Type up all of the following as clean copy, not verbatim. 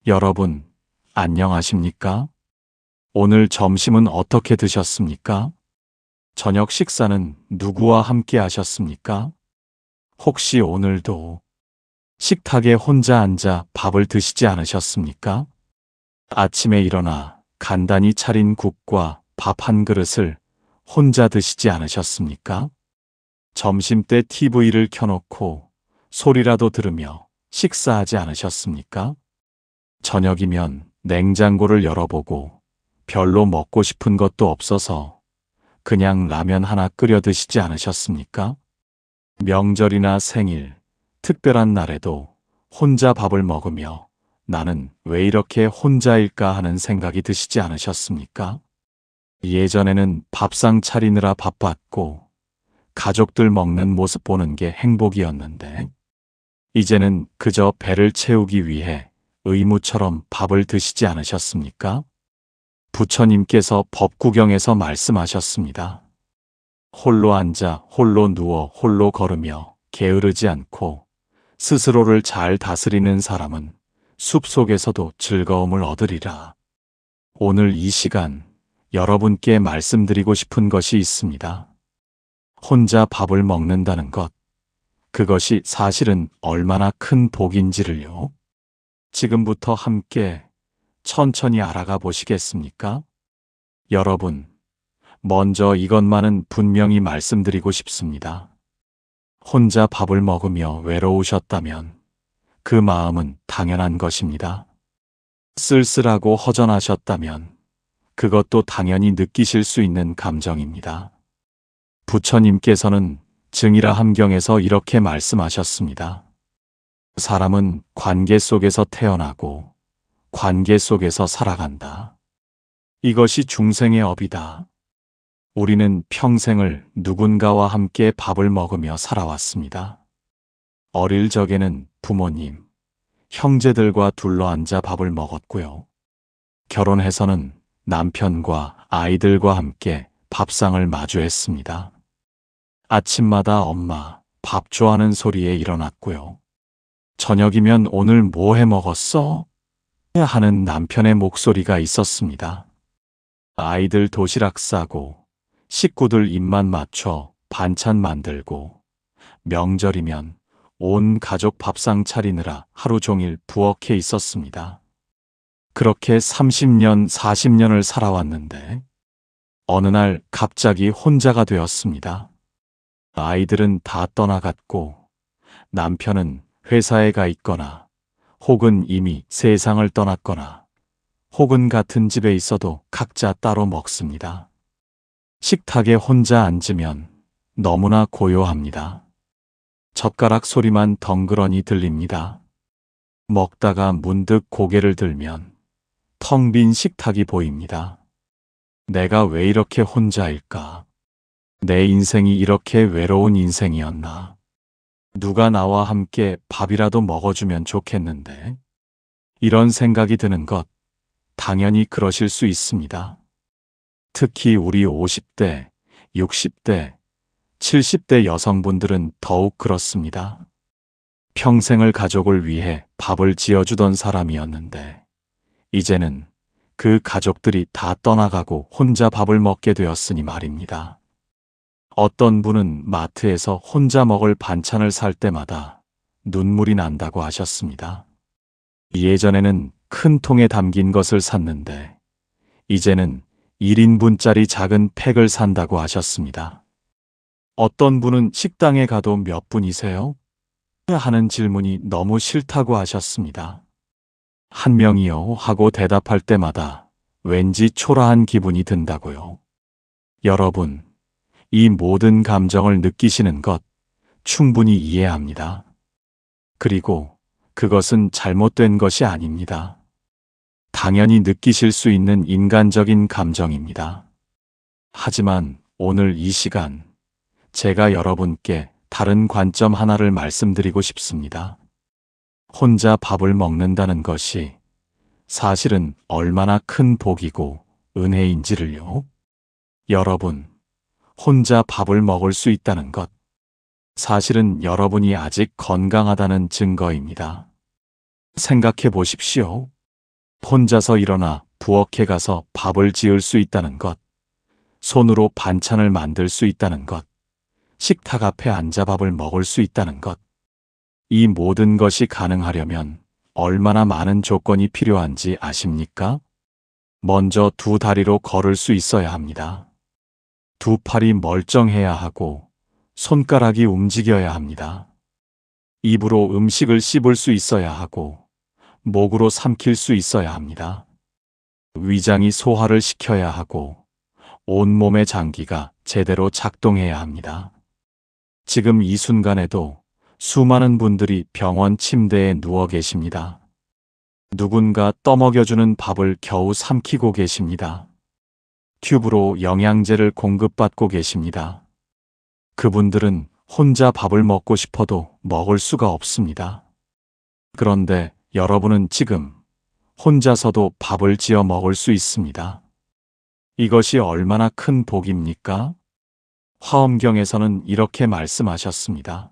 여러분, 안녕하십니까? 오늘 점심은 어떻게 드셨습니까? 저녁 식사는 누구와 함께 하셨습니까? 혹시 오늘도 식탁에 혼자 앉아 밥을 드시지 않으셨습니까? 아침에 일어나 간단히 차린 국과 밥 한 그릇을 혼자 드시지 않으셨습니까? 점심때 TV를 켜놓고 소리라도 들으며 식사하지 않으셨습니까? 저녁이면 냉장고를 열어보고 별로 먹고 싶은 것도 없어서 그냥 라면 하나 끓여 드시지 않으셨습니까? 명절이나 생일, 특별한 날에도 혼자 밥을 먹으며 나는 왜 이렇게 혼자일까 하는 생각이 드시지 않으셨습니까? 예전에는 밥상 차리느라 바빴고 가족들 먹는 모습 보는 게 행복이었는데 이제는 그저 배를 채우기 위해 의무처럼 밥을 드시지 않으셨습니까? 부처님께서 법구경에서 말씀하셨습니다. 홀로 앉아 홀로 누워 홀로 걸으며 게으르지 않고 스스로를 잘 다스리는 사람은 숲속에서도 즐거움을 얻으리라. 오늘 이 시간 여러분께 말씀드리고 싶은 것이 있습니다. 혼자 밥을 먹는다는 것, 그것이 사실은 얼마나 큰 복인지를요. 지금부터 함께 천천히 알아가 보시겠습니까? 여러분, 먼저 이것만은 분명히 말씀드리고 싶습니다. 혼자 밥을 먹으며 외로우셨다면 그 마음은 당연한 것입니다. 쓸쓸하고 허전하셨다면 그것도 당연히 느끼실 수 있는 감정입니다. 부처님께서는 증이라 함경에서 이렇게 말씀하셨습니다. 사람은 관계 속에서 태어나고 관계 속에서 살아간다. 이것이 중생의 업이다. 우리는 평생을 누군가와 함께 밥을 먹으며 살아왔습니다. 어릴 적에는 부모님, 형제들과 둘러앉아 밥을 먹었고요. 결혼해서는 남편과 아이들과 함께 밥상을 마주했습니다. 아침마다 엄마, 밥 좋아하는 소리에 일어났고요. 저녁이면 오늘 뭐 해 먹었어? 하는 남편의 목소리가 있었습니다. 아이들 도시락 싸고 식구들 입맛 맞춰 반찬 만들고 명절이면 온 가족 밥상 차리느라 하루 종일 부엌에 있었습니다. 그렇게 30년, 40년을 살아왔는데 어느 날 갑자기 혼자가 되었습니다. 아이들은 다 떠나갔고 남편은 회사에 가 있거나 혹은 이미 세상을 떠났거나 혹은 같은 집에 있어도 각자 따로 먹습니다. 식탁에 혼자 앉으면 너무나 고요합니다. 젓가락 소리만 덩그러니 들립니다. 먹다가 문득 고개를 들면 텅 빈 식탁이 보입니다. 내가 왜 이렇게 혼자일까? 내 인생이 이렇게 외로운 인생이었나? 누가 나와 함께 밥이라도 먹어주면 좋겠는데? 이런 생각이 드는 것, 당연히 그러실 수 있습니다. 특히 우리 50대, 60대, 70대 여성분들은 더욱 그렇습니다. 평생을 가족을 위해 밥을 지어주던 사람이었는데, 이제는 그 가족들이 다 떠나가고 혼자 밥을 먹게 되었으니 말입니다. 어떤 분은 마트에서 혼자 먹을 반찬을 살 때마다 눈물이 난다고 하셨습니다. 예전에는 큰 통에 담긴 것을 샀는데 이제는 1인분짜리 작은 팩을 산다고 하셨습니다. 어떤 분은 식당에 가도 몇 분이세요? 하는 질문이 너무 싫다고 하셨습니다. 한 명이요 하고 대답할 때마다 왠지 초라한 기분이 든다고요. 여러분, 이 모든 감정을 느끼시는 것 충분히 이해합니다. 그리고 그것은 잘못된 것이 아닙니다. 당연히 느끼실 수 있는 인간적인 감정입니다. 하지만 오늘 이 시간 제가 여러분께 다른 관점 하나를 말씀드리고 싶습니다. 혼자 밥을 먹는다는 것이 사실은 얼마나 큰 복이고 은혜인지를요. 여러분, 혼자 밥을 먹을 수 있다는 것, 사실은 여러분이 아직 건강하다는 증거입니다. 생각해 보십시오. 혼자서 일어나 부엌에 가서 밥을 지을 수 있다는 것, 손으로 반찬을 만들 수 있다는 것, 식탁 앞에 앉아 밥을 먹을 수 있다는 것. 이 모든 것이 가능하려면 얼마나 많은 조건이 필요한지 아십니까? 먼저 두 다리로 걸을 수 있어야 합니다. 두 팔이 멀쩡해야 하고 손가락이 움직여야 합니다. 입으로 음식을 씹을 수 있어야 하고 목으로 삼킬 수 있어야 합니다. 위장이 소화를 시켜야 하고 온몸의 장기가 제대로 작동해야 합니다. 지금 이 순간에도 수많은 분들이 병원 침대에 누워 계십니다. 누군가 떠먹여주는 밥을 겨우 삼키고 계십니다. 튜브로 영양제를 공급받고 계십니다. 그분들은 혼자 밥을 먹고 싶어도 먹을 수가 없습니다. 그런데 여러분은 지금 혼자서도 밥을 지어 먹을 수 있습니다. 이것이 얼마나 큰 복입니까? 화엄경에서는 이렇게 말씀하셨습니다.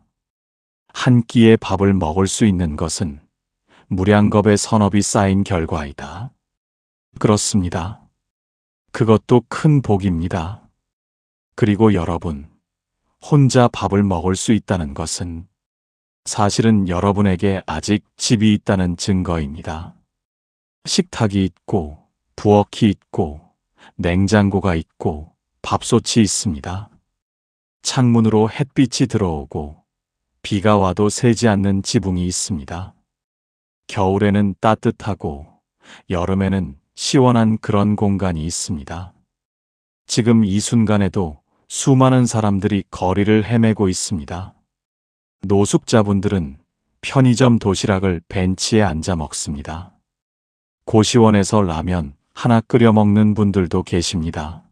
한 끼의 밥을 먹을 수 있는 것은 무량겁의 선업이 쌓인 결과이다. 그렇습니다. 그것도 큰 복입니다. 그리고 여러분, 혼자 밥을 먹을 수 있다는 것은 사실은 여러분에게 아직 집이 있다는 증거입니다. 식탁이 있고, 부엌이 있고, 냉장고가 있고, 밥솥이 있습니다. 창문으로 햇빛이 들어오고, 비가 와도 새지 않는 지붕이 있습니다. 겨울에는 따뜻하고, 여름에는 시원한 그런 공간이 있습니다. 지금 이 순간에도 수많은 사람들이 거리를 헤매고 있습니다. 노숙자분들은 편의점 도시락을 벤치에 앉아 먹습니다. 고시원에서 라면 하나 끓여 먹는 분들도 계십니다.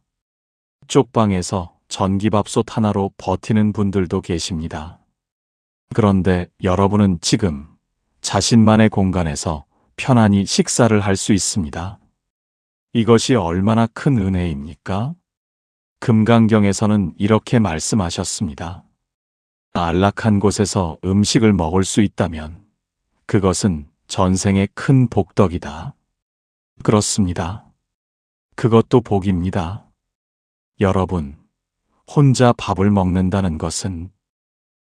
쪽방에서 전기밥솥 하나로 버티는 분들도 계십니다. 그런데 여러분은 지금 자신만의 공간에서 편안히 식사를 할 수 있습니다. 이것이 얼마나 큰 은혜입니까? 금강경에서는 이렇게 말씀하셨습니다. 안락한 곳에서 음식을 먹을 수 있다면 그것은 전생의 큰 복덕이다. 그렇습니다. 그것도 복입니다. 여러분, 혼자 밥을 먹는다는 것은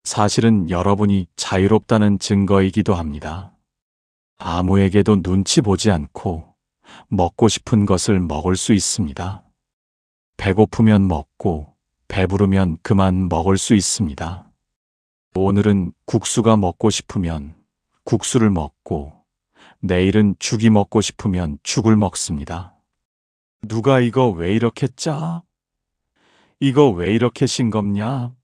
사실은 여러분이 자유롭다는 증거이기도 합니다. 아무에게도 눈치 보지 않고 먹고 싶은 것을 먹을 수 있습니다. 배고프면 먹고 배부르면 그만 먹을 수 있습니다. 오늘은 국수가 먹고 싶으면 국수를 먹고 내일은 죽이 먹고 싶으면 죽을 먹습니다. 누가 이거 왜 이렇게 짜? 이거 왜 이렇게 싱겁냐?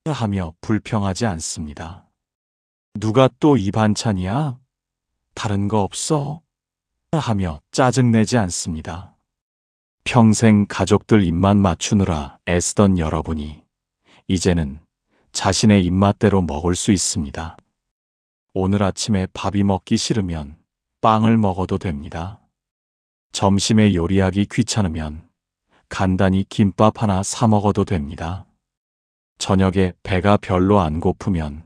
하며 불평하지 않습니다. 누가 또 이 반찬이야? 다른 거 없어? 하며 짜증내지 않습니다. 평생 가족들 입맛 맞추느라 애쓰던 여러분이 이제는 자신의 입맛대로 먹을 수 있습니다. 오늘 아침에 밥이 먹기 싫으면 빵을 먹어도 됩니다. 점심에 요리하기 귀찮으면 간단히 김밥 하나 사 먹어도 됩니다. 저녁에 배가 별로 안 고프면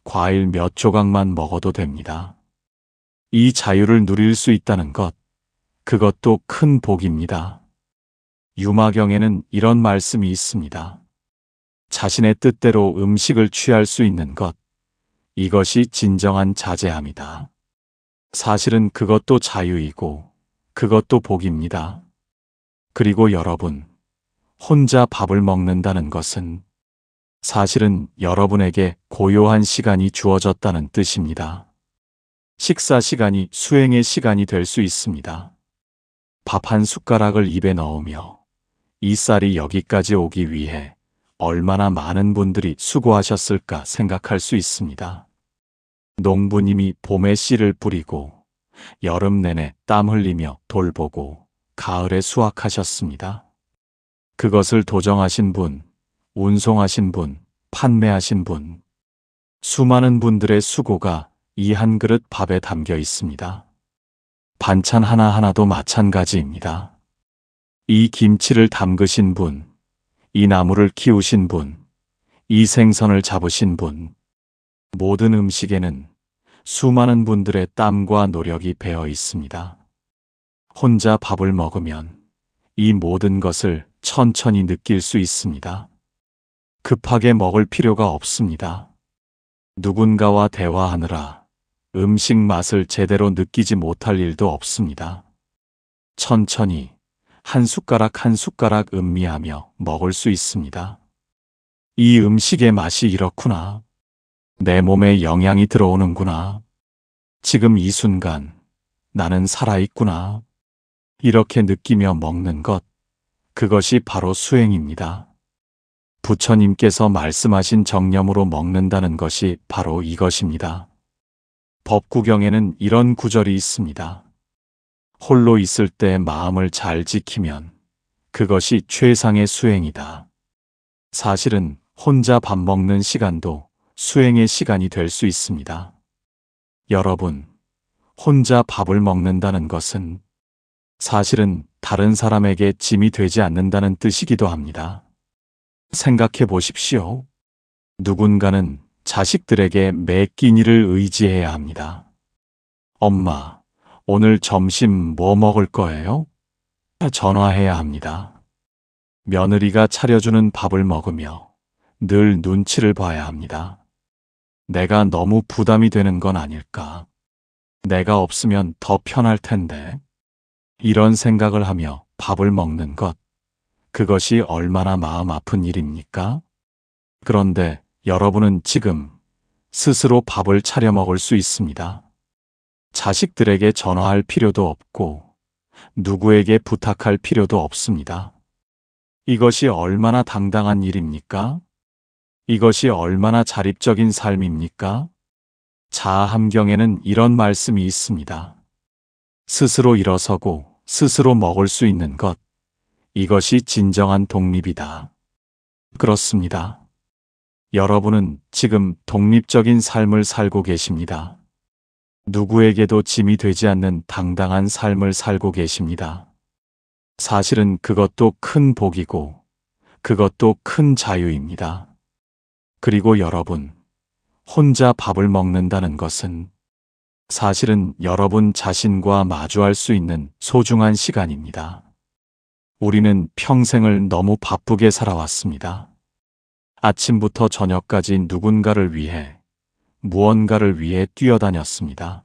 과일 몇 조각만 먹어도 됩니다. 이 자유를 누릴 수 있다는 것, 그것도 큰 복입니다. 유마경에는 이런 말씀이 있습니다. 자신의 뜻대로 음식을 취할 수 있는 것, 이것이 진정한 자제함이다. 사실은 그것도 자유이고 그것도 복입니다. 그리고 여러분, 혼자 밥을 먹는다는 것은 사실은 여러분에게 고요한 시간이 주어졌다는 뜻입니다. 식사 시간이 수행의 시간이 될 수 있습니다. 밥 한 숟가락을 입에 넣으며 이 쌀이 여기까지 오기 위해 얼마나 많은 분들이 수고하셨을까 생각할 수 있습니다. 농부님이 봄에 씨를 뿌리고 여름 내내 땀 흘리며 돌보고 가을에 수확하셨습니다. 그것을 도정하신 분, 운송하신 분, 판매하신 분, 수많은 분들의 수고가 이 한 그릇 밥에 담겨 있습니다. 반찬 하나하나도 마찬가지입니다. 이 김치를 담그신 분, 이 나무를 키우신 분, 이 생선을 잡으신 분, 모든 음식에는 수많은 분들의 땀과 노력이 배어 있습니다. 혼자 밥을 먹으면 이 모든 것을 천천히 느낄 수 있습니다. 급하게 먹을 필요가 없습니다. 누군가와 대화하느라 음식 맛을 제대로 느끼지 못할 일도 없습니다. 천천히 한 숟가락 한 숟가락 음미하며 먹을 수 있습니다. 이 음식의 맛이 이렇구나. 내 몸에 영양이 들어오는구나. 지금 이 순간 나는 살아있구나. 이렇게 느끼며 먹는 것, 그것이 바로 수행입니다. 부처님께서 말씀하신 정념으로 먹는다는 것이 바로 이것입니다. 법구경에는 이런 구절이 있습니다. 홀로 있을 때 마음을 잘 지키면 그것이 최상의 수행이다. 사실은 혼자 밥 먹는 시간도 수행의 시간이 될 수 있습니다. 여러분, 혼자 밥을 먹는다는 것은 사실은 다른 사람에게 짐이 되지 않는다는 뜻이기도 합니다. 생각해 보십시오. 누군가는 자식들에게 매 끼니를 의지해야 합니다. 엄마, 오늘 점심 뭐 먹을 거예요? 전화해야 합니다. 며느리가 차려주는 밥을 먹으며 늘 눈치를 봐야 합니다. 내가 너무 부담이 되는 건 아닐까? 내가 없으면 더 편할 텐데. 이런 생각을 하며 밥을 먹는 것, 그것이 얼마나 마음 아픈 일입니까? 그런데 여러분은 지금 스스로 밥을 차려 먹을 수 있습니다. 자식들에게 전화할 필요도 없고 누구에게 부탁할 필요도 없습니다. 이것이 얼마나 당당한 일입니까? 이것이 얼마나 자립적인 삶입니까? 자아함경에는 이런 말씀이 있습니다. 스스로 일어서고 스스로 먹을 수 있는 것, 이것이 진정한 독립이다. 그렇습니다. 여러분은 지금 독립적인 삶을 살고 계십니다. 누구에게도 짐이 되지 않는 당당한 삶을 살고 계십니다. 사실은 그것도 큰 복이고 그것도 큰 자유입니다. 그리고 여러분, 혼자 밥을 먹는다는 것은 사실은 여러분 자신과 마주할 수 있는 소중한 시간입니다. 우리는 평생을 너무 바쁘게 살아왔습니다. 아침부터 저녁까지 누군가를 위해, 무언가를 위해 뛰어다녔습니다.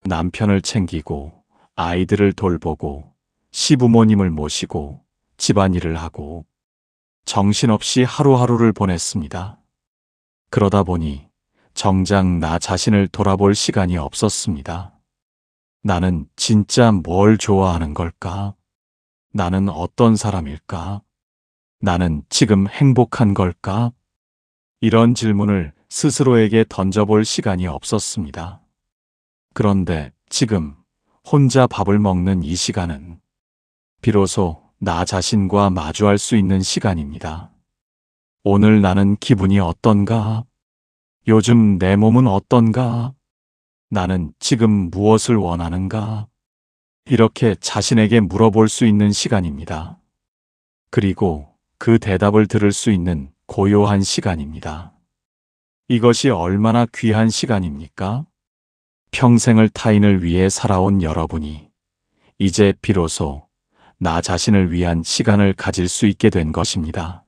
남편을 챙기고, 아이들을 돌보고, 시부모님을 모시고, 집안일을 하고, 정신없이 하루하루를 보냈습니다. 그러다 보니 정작 나 자신을 돌아볼 시간이 없었습니다. 나는 진짜 뭘 좋아하는 걸까? 나는 어떤 사람일까? 나는 지금 행복한 걸까? 이런 질문을 스스로에게 던져볼 시간이 없었습니다. 그런데 지금 혼자 밥을 먹는 이 시간은 비로소 나 자신과 마주할 수 있는 시간입니다. 오늘 나는 기분이 어떤가? 요즘 내 몸은 어떤가? 나는 지금 무엇을 원하는가? 이렇게 자신에게 물어볼 수 있는 시간입니다. 그리고 그 대답을 들을 수 있는 고요한 시간입니다. 이것이 얼마나 귀한 시간입니까? 평생을 타인을 위해 살아온 여러분이 이제 비로소 나 자신을 위한 시간을 가질 수 있게 된 것입니다.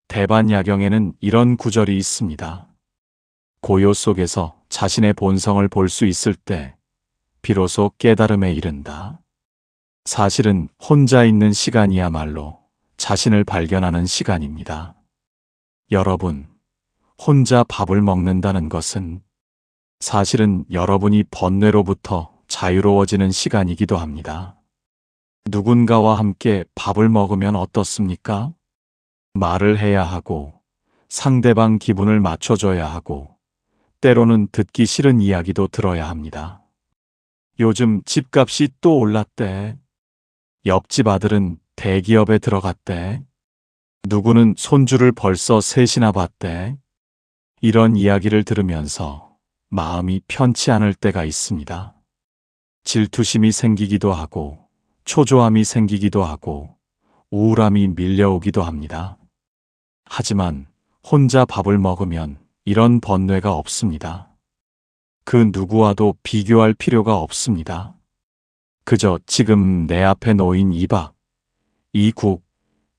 대반야경에는 이런 구절이 있습니다. 고요 속에서 자신의 본성을 볼 수 있을 때 비로소 깨달음에 이른다. 사실은 혼자 있는 시간이야말로 자신을 발견하는 시간입니다. 여러분, 혼자 밥을 먹는다는 것은 사실은 여러분이 번뇌로부터 자유로워지는 시간이기도 합니다. 누군가와 함께 밥을 먹으면 어떻습니까? 말을 해야 하고, 상대방 기분을 맞춰줘야 하고, 때로는 듣기 싫은 이야기도 들어야 합니다. 요즘 집값이 또 올랐대. 옆집 아들은 대기업에 들어갔대. 누구는 손주를 벌써 셋이나 봤대. 이런 이야기를 들으면서 마음이 편치 않을 때가 있습니다. 질투심이 생기기도 하고, 초조함이 생기기도 하고, 우울함이 밀려오기도 합니다. 하지만 혼자 밥을 먹으면 이런 번뇌가 없습니다. 그 누구와도 비교할 필요가 없습니다. 그저 지금 내 앞에 놓인 이 밥, 이 국,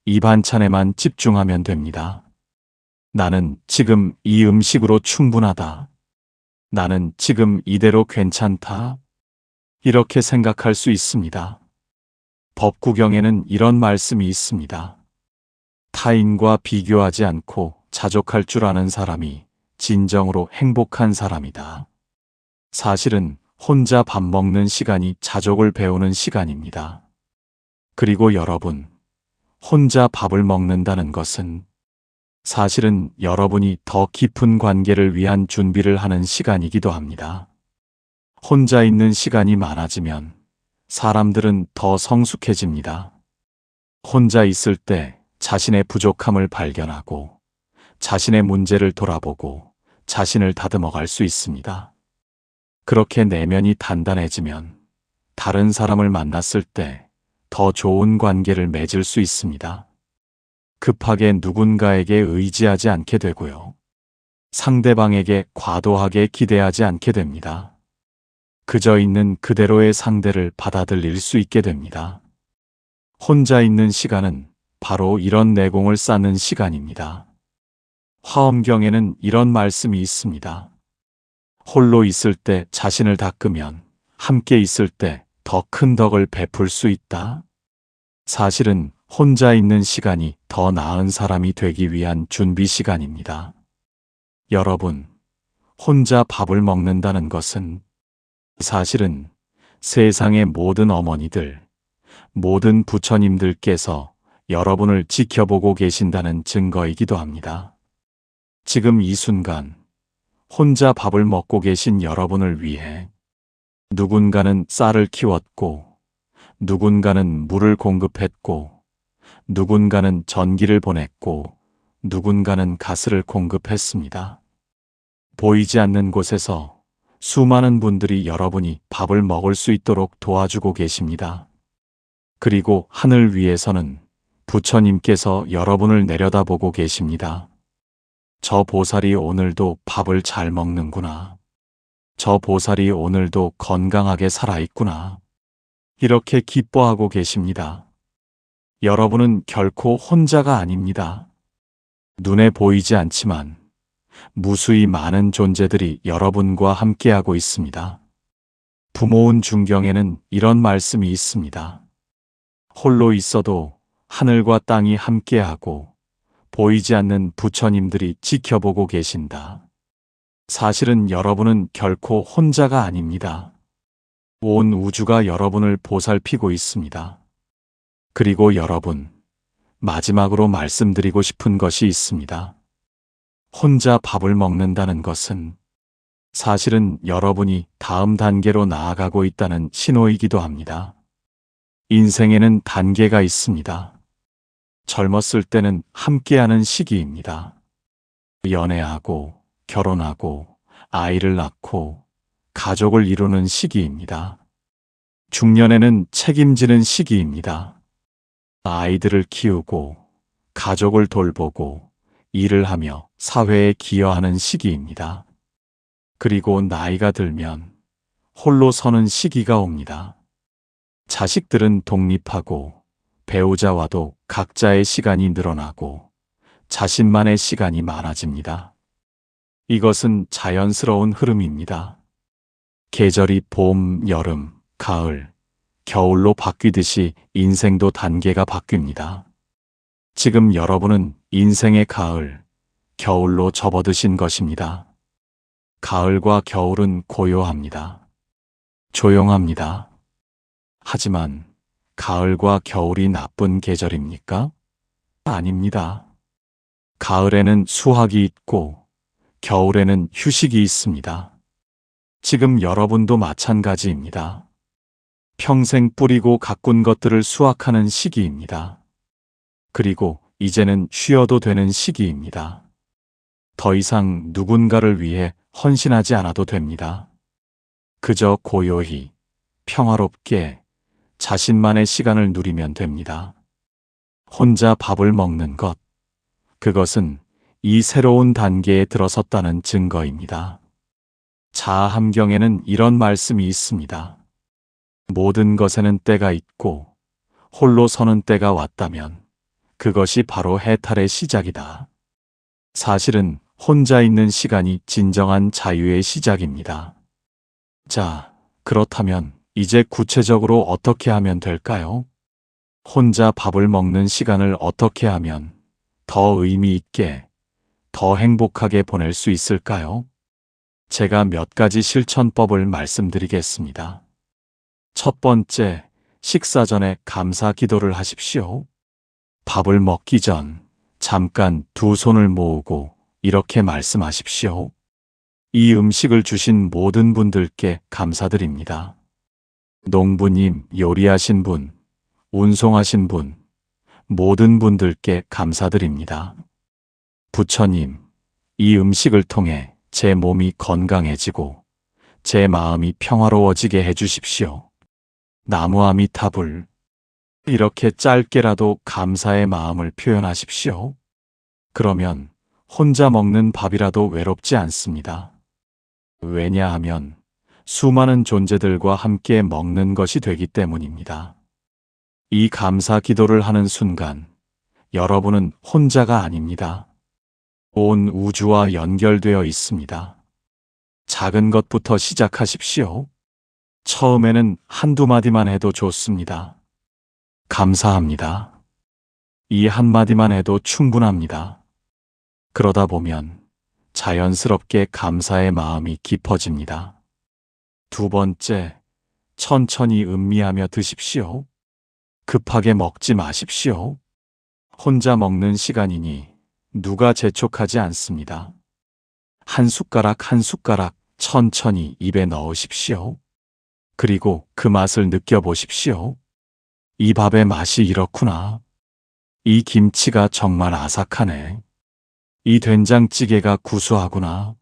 이 반찬에만 집중하면 됩니다. 나는 지금 이 음식으로 충분하다. 나는 지금 이대로 괜찮다. 이렇게 생각할 수 있습니다. 법구경에는 이런 말씀이 있습니다. 타인과 비교하지 않고 자족할 줄 아는 사람이 진정으로 행복한 사람이다. 사실은 혼자 밥 먹는 시간이 자족을 배우는 시간입니다. 그리고 여러분, 혼자 밥을 먹는다는 것은 사실은 여러분이 더 깊은 관계를 위한 준비를 하는 시간이기도 합니다. 혼자 있는 시간이 많아지면 사람들은 더 성숙해집니다. 혼자 있을 때 자신의 부족함을 발견하고 자신의 문제를 돌아보고 자신을 다듬어갈 수 있습니다. 그렇게 내면이 단단해지면 다른 사람을 만났을 때 더 좋은 관계를 맺을 수 있습니다. 급하게 누군가에게 의지하지 않게 되고요. 상대방에게 과도하게 기대하지 않게 됩니다. 그저 있는 그대로의 상대를 받아들일 수 있게 됩니다. 혼자 있는 시간은 바로 이런 내공을 쌓는 시간입니다. 화엄경에는 이런 말씀이 있습니다. 홀로 있을 때 자신을 닦으면 함께 있을 때 더 큰 덕을 베풀 수 있다. 사실은 혼자 있는 시간이 더 나은 사람이 되기 위한 준비 시간입니다. 여러분, 혼자 밥을 먹는다는 것은 사실은 세상의 모든 어머니들, 모든 부처님들께서 여러분을 지켜보고 계신다는 증거이기도 합니다. 지금 이 순간 혼자 밥을 먹고 계신 여러분을 위해 누군가는 쌀을 키웠고, 누군가는 물을 공급했고, 누군가는 전기를 보냈고, 누군가는 가스를 공급했습니다. 보이지 않는 곳에서 수많은 분들이 여러분이 밥을 먹을 수 있도록 도와주고 계십니다. 그리고 하늘 위에서는 부처님께서 여러분을 내려다보고 계십니다. 저 보살이 오늘도 밥을 잘 먹는구나. 저 보살이 오늘도 건강하게 살아있구나. 이렇게 기뻐하고 계십니다. 여러분은 결코 혼자가 아닙니다. 눈에 보이지 않지만 무수히 많은 존재들이 여러분과 함께하고 있습니다. 부모운 중경에는 이런 말씀이 있습니다. 홀로 있어도 하늘과 땅이 함께하고 보이지 않는 부처님들이 지켜보고 계신다. 사실은 여러분은 결코 혼자가 아닙니다. 온 우주가 여러분을 보살피고 있습니다. 그리고 여러분, 마지막으로 말씀드리고 싶은 것이 있습니다. 혼자 밥을 먹는다는 것은 사실은 여러분이 다음 단계로 나아가고 있다는 신호이기도 합니다. 인생에는 단계가 있습니다. 젊었을 때는 함께하는 시기입니다. 연애하고, 결혼하고, 아이를 낳고, 가족을 이루는 시기입니다. 중년에는 책임지는 시기입니다. 아이들을 키우고, 가족을 돌보고, 일을 하며 사회에 기여하는 시기입니다. 그리고 나이가 들면 홀로 서는 시기가 옵니다. 자식들은 독립하고, 배우자와도 각자의 시간이 늘어나고, 자신만의 시간이 많아집니다. 이것은 자연스러운 흐름입니다. 계절이 봄, 여름, 가을, 겨울로 바뀌듯이 인생도 단계가 바뀝니다. 지금 여러분은 인생의 가을, 겨울로 접어드신 것입니다. 가을과 겨울은 고요합니다. 조용합니다. 하지만 가을과 겨울이 나쁜 계절입니까? 아닙니다. 가을에는 수확이 있고 겨울에는 휴식이 있습니다. 지금 여러분도 마찬가지입니다. 평생 뿌리고 가꾼 것들을 수확하는 시기입니다. 그리고 이제는 쉬어도 되는 시기입니다. 더 이상 누군가를 위해 헌신하지 않아도 됩니다. 그저 고요히, 평화롭게 자신만의 시간을 누리면 됩니다. 혼자 밥을 먹는 것, 그것은 이 새로운 단계에 들어섰다는 증거입니다. 자아함경에는 이런 말씀이 있습니다. 모든 것에는 때가 있고 홀로 서는 때가 왔다면 그것이 바로 해탈의 시작이다. 사실은 혼자 있는 시간이 진정한 자유의 시작입니다. 자, 그렇다면 이제 구체적으로 어떻게 하면 될까요? 혼자 밥을 먹는 시간을 어떻게 하면 더 의미 있게, 더 행복하게 보낼 수 있을까요? 제가 몇 가지 실천법을 말씀드리겠습니다. 첫 번째, 식사 전에 감사 기도를 하십시오. 밥을 먹기 전 잠깐 두 손을 모으고 이렇게 말씀하십시오. 이 음식을 주신 모든 분들께 감사드립니다. 농부님, 요리하신 분, 운송하신 분, 모든 분들께 감사드립니다. 부처님, 이 음식을 통해 제 몸이 건강해지고 제 마음이 평화로워지게 해주십시오. 나무아미타불. 이렇게 짧게라도 감사의 마음을 표현하십시오. 그러면 혼자 먹는 밥이라도 외롭지 않습니다. 왜냐하면 수많은 존재들과 함께 먹는 것이 되기 때문입니다. 이 감사 기도를 하는 순간 여러분은 혼자가 아닙니다. 온 우주와 연결되어 있습니다. 작은 것부터 시작하십시오. 처음에는 한두 마디만 해도 좋습니다. 감사합니다. 이 한마디만 해도 충분합니다. 그러다 보면 자연스럽게 감사의 마음이 깊어집니다. 두 번째, 천천히 음미하며 드십시오. 급하게 먹지 마십시오. 혼자 먹는 시간이니 누가 재촉하지 않습니다. 한 숟가락 한 숟가락 천천히 입에 넣으십시오. 그리고 그 맛을 느껴보십시오. 이 밥의 맛이 이렇구나. 이 김치가 정말 아삭하네. 이 된장찌개가 구수하구나.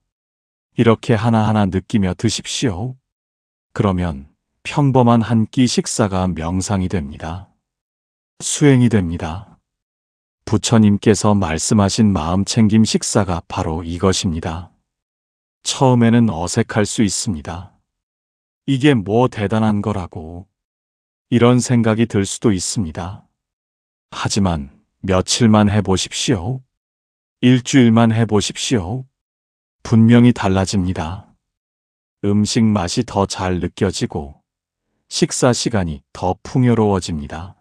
이렇게 하나하나 느끼며 드십시오. 그러면 평범한 한 끼 식사가 명상이 됩니다. 수행이 됩니다. 부처님께서 말씀하신 마음챙김 식사가 바로 이것입니다. 처음에는 어색할 수 있습니다. 이게 뭐 대단한 거라고. 이런 생각이 들 수도 있습니다. 하지만 며칠만 해보십시오. 일주일만 해보십시오. 분명히 달라집니다. 음식 맛이 더 잘 느껴지고 식사 시간이 더 풍요로워집니다.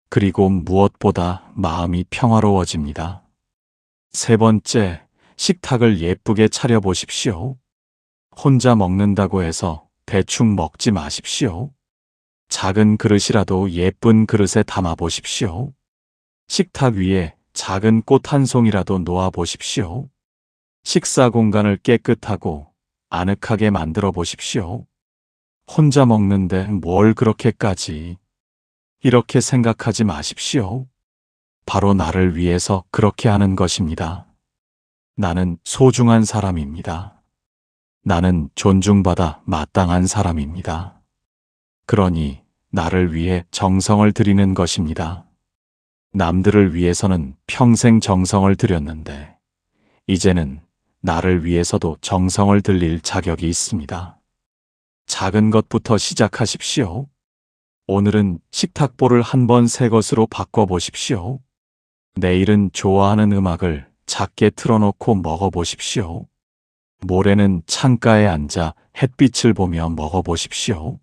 그리고 무엇보다 마음이 평화로워집니다. 세 번째, 식탁을 예쁘게 차려보십시오. 혼자 먹는다고 해서 대충 먹지 마십시오. 작은 그릇이라도 예쁜 그릇에 담아보십시오. 식탁 위에 작은 꽃 한 송이라도 놓아보십시오. 식사 공간을 깨끗하고 아늑하게 만들어 보십시오. 혼자 먹는데 뭘 그렇게까지. 이렇게 생각하지 마십시오. 바로 나를 위해서 그렇게 하는 것입니다. 나는 소중한 사람입니다. 나는 존중받아 마땅한 사람입니다. 그러니 나를 위해 정성을 들이는 것입니다. 남들을 위해서는 평생 정성을 들였는데 이제는 나를 위해서도 정성을 들일 자격이 있습니다. 작은 것부터 시작하십시오. 오늘은 식탁보를 한번 새 것으로 바꿔보십시오. 내일은 좋아하는 음악을 작게 틀어놓고 먹어보십시오. 모레는 창가에 앉아 햇빛을 보며 먹어보십시오.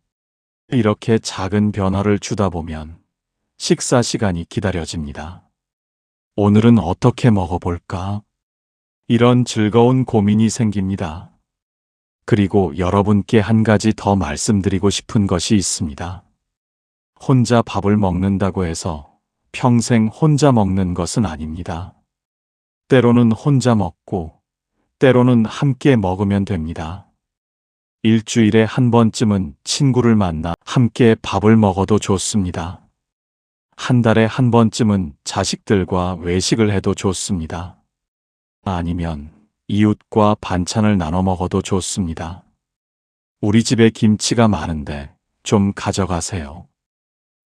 이렇게 작은 변화를 주다 보면 식사 시간이 기다려집니다. 오늘은 어떻게 먹어볼까? 이런 즐거운 고민이 생깁니다. 그리고 여러분께 한 가지 더 말씀드리고 싶은 것이 있습니다. 혼자 밥을 먹는다고 해서 평생 혼자 먹는 것은 아닙니다. 때로는 혼자 먹고 때로는 함께 먹으면 됩니다. 일주일에 한 번쯤은 친구를 만나 함께 밥을 먹어도 좋습니다. 한 달에 한 번쯤은 자식들과 외식을 해도 좋습니다. 아니면 이웃과 반찬을 나눠 먹어도 좋습니다. 우리 집에 김치가 많은데 좀 가져가세요.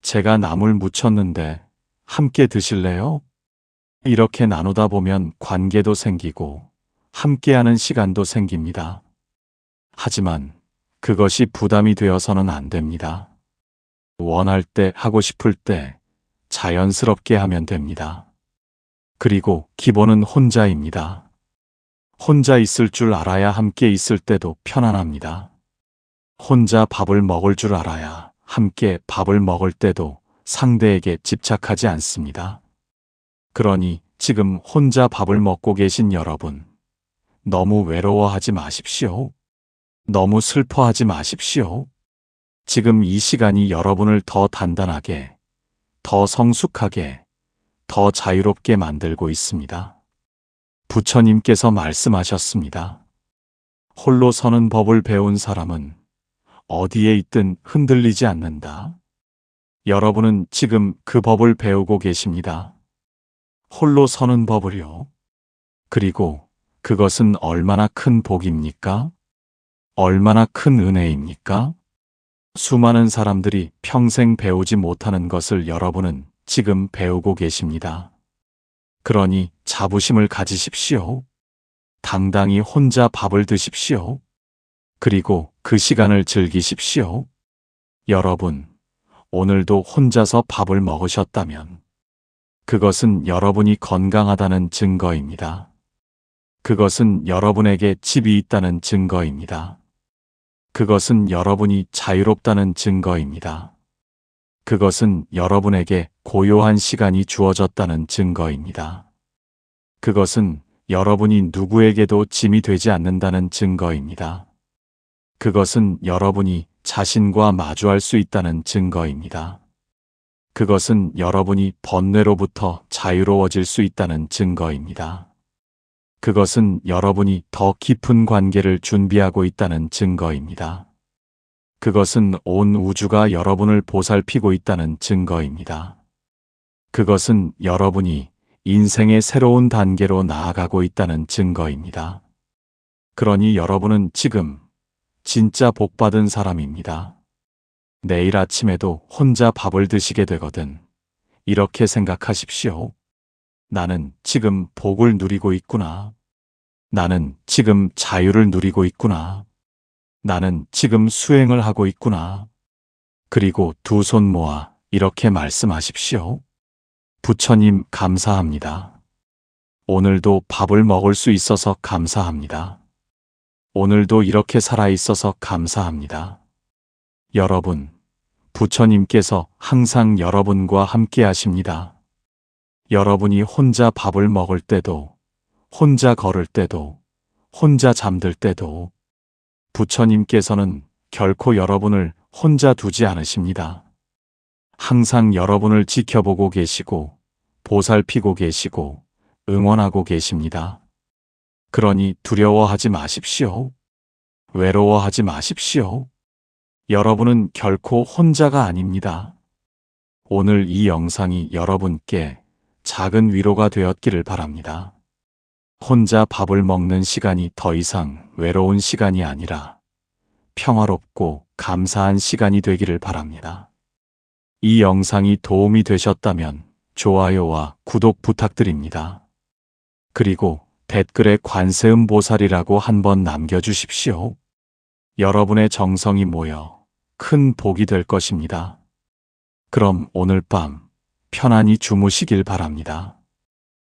제가 나물 무쳤는데 함께 드실래요? 이렇게 나누다 보면 관계도 생기고 함께하는 시간도 생깁니다. 하지만 그것이 부담이 되어서는 안 됩니다. 원할 때 하고 싶을 때 자연스럽게 하면 됩니다. 그리고 기본은 혼자입니다. 혼자 있을 줄 알아야 함께 있을 때도 편안합니다. 혼자 밥을 먹을 줄 알아야 함께 밥을 먹을 때도 상대에게 집착하지 않습니다. 그러니 지금 혼자 밥을 먹고 계신 여러분, 너무 외로워하지 마십시오. 너무 슬퍼하지 마십시오. 지금 이 시간이 여러분을 더 단단하게, 더 성숙하게, 더 자유롭게 만들고 있습니다. 부처님께서 말씀하셨습니다. 홀로 서는 법을 배운 사람은 어디에 있든 흔들리지 않는다. 여러분은 지금 그 법을 배우고 계십니다. 홀로 서는 법을요. 그리고 그것은 얼마나 큰 복입니까? 얼마나 큰 은혜입니까? 수많은 사람들이 평생 배우지 못하는 것을 여러분은 지금 배우고 계십니다. 그러니 자부심을 가지십시오. 당당히 혼자 밥을 드십시오. 그리고 그 시간을 즐기십시오. 여러분, 오늘도 혼자서 밥을 먹으셨다면 그것은 여러분이 건강하다는 증거입니다. 그것은 여러분에게 집이 있다는 증거입니다. 그것은 여러분이 자유롭다는 증거입니다. 그것은 여러분에게 고요한 시간이 주어졌다는 증거입니다. 그것은 여러분이 누구에게도 짐이 되지 않는다는 증거입니다. 그것은 여러분이 자신과 마주할 수 있다는 증거입니다. 그것은 여러분이 번뇌로부터 자유로워질 수 있다는 증거입니다. 그것은 여러분이 더 깊은 관계를 준비하고 있다는 증거입니다. 그것은 온 우주가 여러분을 보살피고 있다는 증거입니다. 그것은 여러분이 인생의 새로운 단계로 나아가고 있다는 증거입니다. 그러니 여러분은 지금 진짜 복받은 사람입니다. 내일 아침에도 혼자 밥을 드시게 되거든 이렇게 생각하십시오. 나는 지금 복을 누리고 있구나. 나는 지금 자유를 누리고 있구나. 나는 지금 수행을 하고 있구나. 그리고 두 손 모아 이렇게 말씀하십시오. 부처님 감사합니다. 오늘도 밥을 먹을 수 있어서 감사합니다. 오늘도 이렇게 살아 있어서 감사합니다. 여러분, 부처님께서 항상 여러분과 함께 하십니다. 여러분이 혼자 밥을 먹을 때도, 혼자 걸을 때도, 혼자 잠들 때도 부처님께서는 결코 여러분을 혼자 두지 않으십니다. 항상 여러분을 지켜보고 계시고, 보살피고 계시고, 응원하고 계십니다. 그러니 두려워하지 마십시오. 외로워하지 마십시오. 여러분은 결코 혼자가 아닙니다. 오늘 이 영상이 여러분께 작은 위로가 되었기를 바랍니다. 혼자 밥을 먹는 시간이 더 이상 외로운 시간이 아니라 평화롭고 감사한 시간이 되기를 바랍니다. 이 영상이 도움이 되셨다면 좋아요와 구독 부탁드립니다. 그리고 댓글에 관세음 보살이라고 한번 남겨주십시오. 여러분의 정성이 모여 큰 복이 될 것입니다. 그럼 오늘 밤 편안히 주무시길 바랍니다.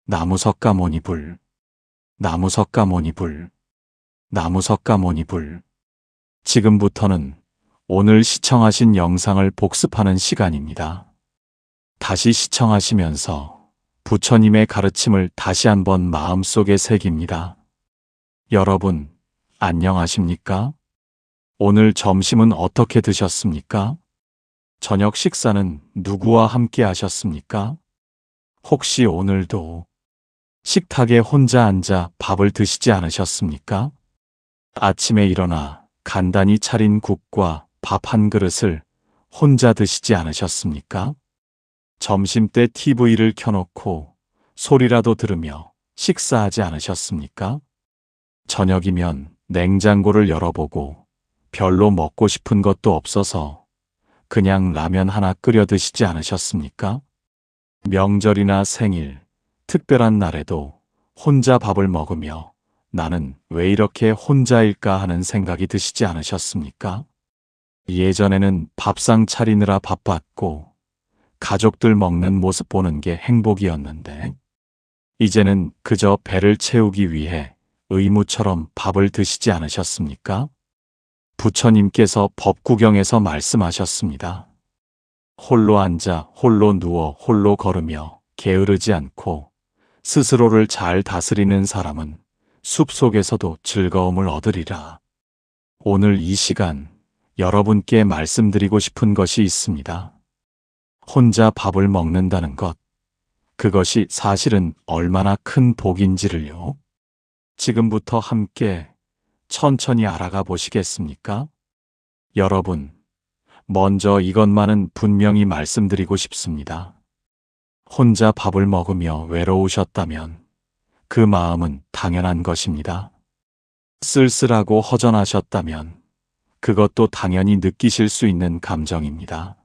나무석가모니불, 나무석가모니불, 나무석가모니불. 지금부터는 오늘 시청하신 영상을 복습하는 시간입니다. 다시 시청하시면서 부처님의 가르침을 다시 한번 마음속에 새깁니다. 여러분, 안녕하십니까? 오늘 점심은 어떻게 드셨습니까? 저녁 식사는 누구와 함께 하셨습니까? 혹시 오늘도 식탁에 혼자 앉아 밥을 드시지 않으셨습니까? 아침에 일어나 간단히 차린 국과 밥 한 그릇을 혼자 드시지 않으셨습니까? 점심때 TV를 켜놓고 소리라도 들으며 식사하지 않으셨습니까? 저녁이면 냉장고를 열어보고 별로 먹고 싶은 것도 없어서 그냥 라면 하나 끓여 드시지 않으셨습니까? 명절이나 생일, 특별한 날에도 혼자 밥을 먹으며 나는 왜 이렇게 혼자일까 하는 생각이 드시지 않으셨습니까? 예전에는 밥상 차리느라 바빴고 가족들 먹는 모습 보는 게 행복이었는데 이제는 그저 배를 채우기 위해 의무처럼 밥을 드시지 않으셨습니까? 부처님께서 법구경에서 말씀하셨습니다. 홀로 앉아 홀로 누워 홀로 걸으며 게으르지 않고 스스로를 잘 다스리는 사람은 숲속에서도 즐거움을 얻으리라. 오늘 이 시간 여러분께 말씀드리고 싶은 것이 있습니다. 혼자 밥을 먹는다는 것, 그것이 사실은 얼마나 큰 복인지를요. 지금부터 함께 천천히 알아가 보시겠습니까? 여러분, 먼저 이것만은 분명히 말씀드리고 싶습니다. 혼자 밥을 먹으며 외로우셨다면 그 마음은 당연한 것입니다. 쓸쓸하고 허전하셨다면 그것도 당연히 느끼실 수 있는 감정입니다.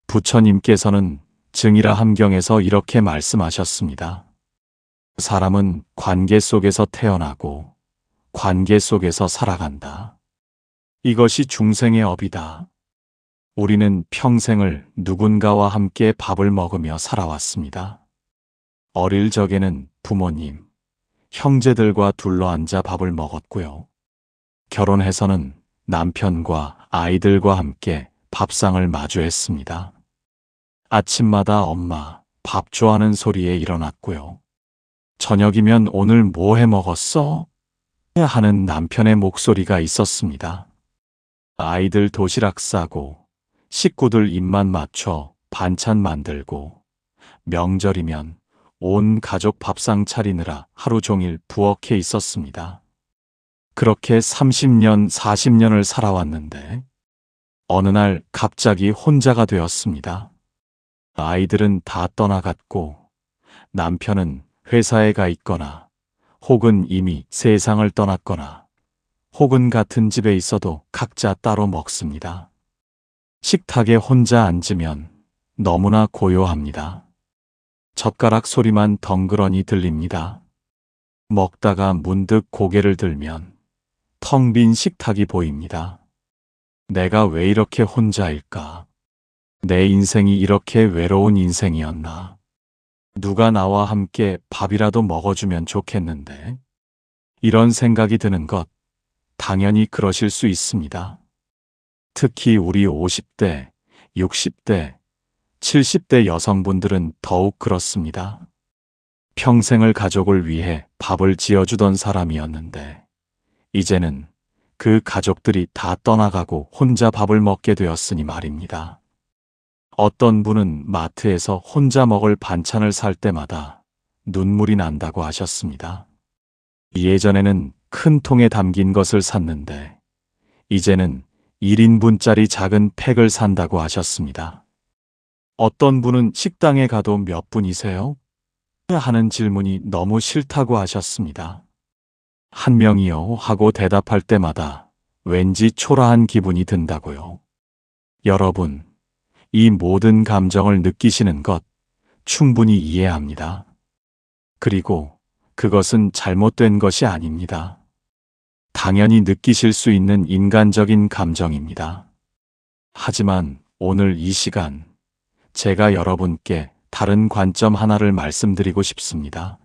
부처님께서는 증이라 함경에서 이렇게 말씀하셨습니다. 사람은 관계 속에서 태어나고 관계 속에서 살아간다. 이것이 중생의 업이다. 우리는 평생을 누군가와 함께 밥을 먹으며 살아왔습니다. 어릴 적에는 부모님, 형제들과 둘러앉아 밥을 먹었고요. 결혼해서는 남편과 아이들과 함께 밥상을 마주했습니다. 아침마다 엄마, 밥 좋아하는 소리에 일어났고요. 저녁이면 오늘 뭐 해 먹었어? 하는 남편의 목소리가 있었습니다. 아이들 도시락 싸고 식구들 입맛 맞춰 반찬 만들고 명절이면 온 가족 밥상 차리느라 하루 종일 부엌에 있었습니다. 그렇게 30년, 40년을 살아왔는데 어느 날 갑자기 혼자가 되었습니다. 아이들은 다 떠나갔고 남편은 회사에 가 있거나 혹은 이미 세상을 떠났거나 혹은 같은 집에 있어도 각자 따로 먹습니다. 식탁에 혼자 앉으면 너무나 고요합니다. 젓가락 소리만 덩그러니 들립니다. 먹다가 문득 고개를 들면 텅 빈 식탁이 보입니다. 내가 왜 이렇게 혼자일까? 내 인생이 이렇게 외로운 인생이었나? 누가 나와 함께 밥이라도 먹어주면 좋겠는데? 이런 생각이 드는 것, 당연히 그러실 수 있습니다. 특히 우리 50대, 60대, 70대 여성분들은 더욱 그렇습니다. 평생을 가족을 위해 밥을 지어주던 사람이었는데 이제는 그 가족들이 다 떠나가고 혼자 밥을 먹게 되었으니 말입니다. 어떤 분은 마트에서 혼자 먹을 반찬을 살 때마다 눈물이 난다고 하셨습니다. 예전에는 큰 통에 담긴 것을 샀는데 이제는 1인분짜리 작은 팩을 산다고 하셨습니다. 어떤 분은 식당에 가도 몇 분이세요? 하는 질문이 너무 싫다고 하셨습니다. 한 명이요 하고 대답할 때마다 왠지 초라한 기분이 든다고요. 여러분, 이 모든 감정을 느끼시는 것 충분히 이해합니다. 그리고 그것은 잘못된 것이 아닙니다. 당연히 느끼실 수 있는 인간적인 감정입니다. 하지만 오늘 이 시간 제가 여러분께 다른 관점 하나를 말씀드리고 싶습니다.